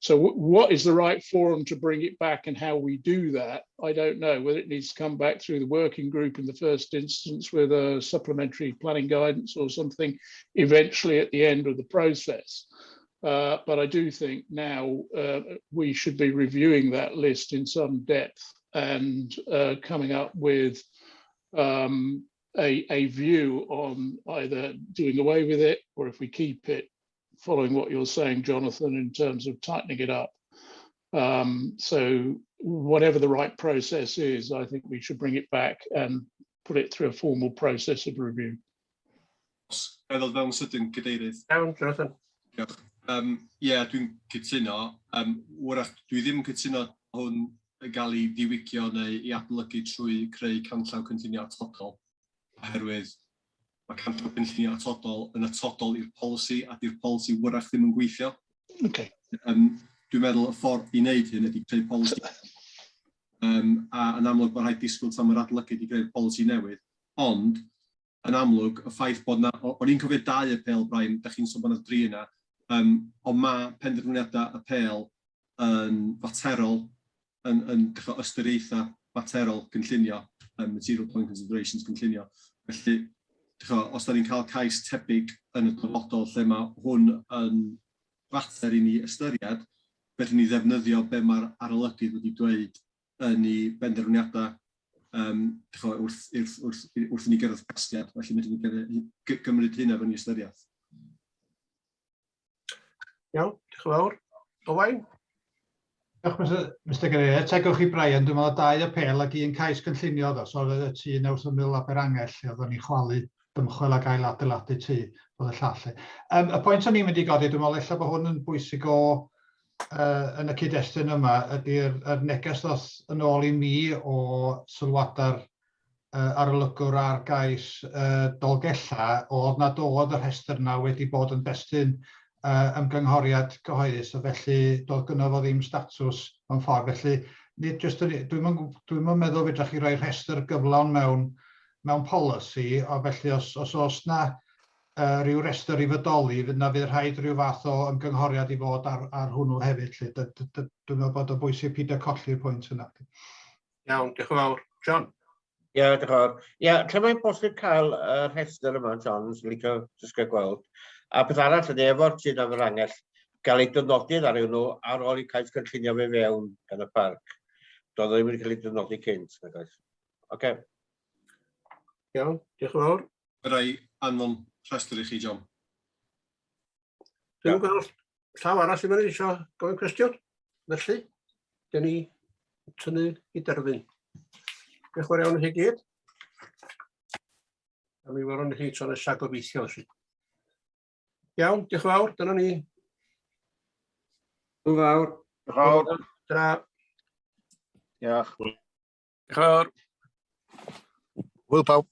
Speaker 14: So what is the right forum to bring it back, and how we do that, I don't know. Whether it needs to come back through the working group in the first instance with a supplementary planning guidance or something eventually at the end of the process. But I do think now we should be reviewing that list in some depth and coming up with a view on either doing away with it, or if we keep it, following what you're saying, Jonathan, in terms of tightening it up. So whatever the right process is, I think we should bring it back and put it through a formal process of review.
Speaker 4: Meddwl fewn sydyn, Cadeirydd.
Speaker 2: Iawn, Jonathan.
Speaker 4: Diolch. Ie, dwi'n cytuno. Wrach, dwi ddim yn cytuno hwn yn cael ei ddiwicio neu ei adolygu trwy creu canllaw cynllunio atodol. Oherwydd mae canllaw cynllunio atodol i'r polisi, a di'r polisi wrach ddim yn gweithio.
Speaker 14: Okay.
Speaker 4: Dwi'n meddwl y ffordd i wneud hyn ydy creu polisi. A yn amlwg bod rhaid disgwyl tan mae'r adolygu wedi greu'r polisi newydd. Ond, yn amlwg, y ffaith bod na, o'n i'n cofio 2 apel, Brian, da chi'n sôn bod yna 3 yna, ond mae penderfyniadau apel yn faterol, yn ystyriaethau faterol cynllunio, material point considerations cynllunio. Felly, os da ni'n cael cais tebyg yn y dyfodol lle mae hwn yn fater i ni ystyried, felly ni ddefnyddio be mae'r arolygydd wedi dweud yn ei benderfyniadau wrth i ni gyrraedd casgliad, felly medrwn ni gymryd hynna fewn i ystyriaeth.
Speaker 2: Iawn, diolch yn fawr. Owain?
Speaker 13: Diolch, Mr Cadeirydd. Tegwch i Brian, dwi'n meddwl 2 apel ac 1 cais cynllunio, so oedd y tŷ News Ymyl Aberangell, lle oeddwn ni chwalu dymchwel ag ail adeiladu tŷ, oedd y llall. Y pwynt o'n i'n mynd i godi, dwi'n meddwl ella bod hwn yn bwysig yn y cyd-destun yma, ydy'r neges ddoth yn ôl i mi o sylwadau'r arolygwr ar gais Dolgella, oedd nad oedd y rhestr yna wedi bod yn destun ymgynghoriad cyhoeddus, a felly doedd gynno fo ddim statws mewn ffordd. Felly, dwi'n meddwl fedrwch chi roi rhestr gyflawn mewn polisi, a felly os oes na ryw restr i fodoli, fydd rhaid rhyw fath o ymgynghoriad i fod ar hwnnw hefyd. Dwi'n meddwl bod o bwysig peidio colli'r pwynt yna.
Speaker 2: Iawn, diolch yn fawr. John?
Speaker 6: Ie, diolch yn fawr. Ie, lle mae'n bosib cael y rhestr yma, John, sy'n licio dysgu gweld. A beth arall ydy efo'r tŷ Aberangell, gael ei dynodiad ar nhw ar ôl i cais cynllunio fe fewn gan y parc. Doedd ddim wedi cael ei dynodi cynt. Oce.
Speaker 2: Iawn, diolch yn fawr.
Speaker 4: Byddai anfon rhestr i chi, John.
Speaker 2: Dwi'n gweld llaw arall sy'n mynd eisiau gofyn cwestiwn. Felly, dyn ni tynnu i derfyn. Diolch yn fawr iawn i chi gyd. A mi welwn ni chi tro nesa gobeithio. Iawn, diolch yn fawr, dyna ni.
Speaker 5: Diolch yn fawr.
Speaker 21: Diolch yn fawr.
Speaker 2: Dyna.
Speaker 21: Diolch.
Speaker 10: Diolch yn fawr.
Speaker 9: Hwyl pawb.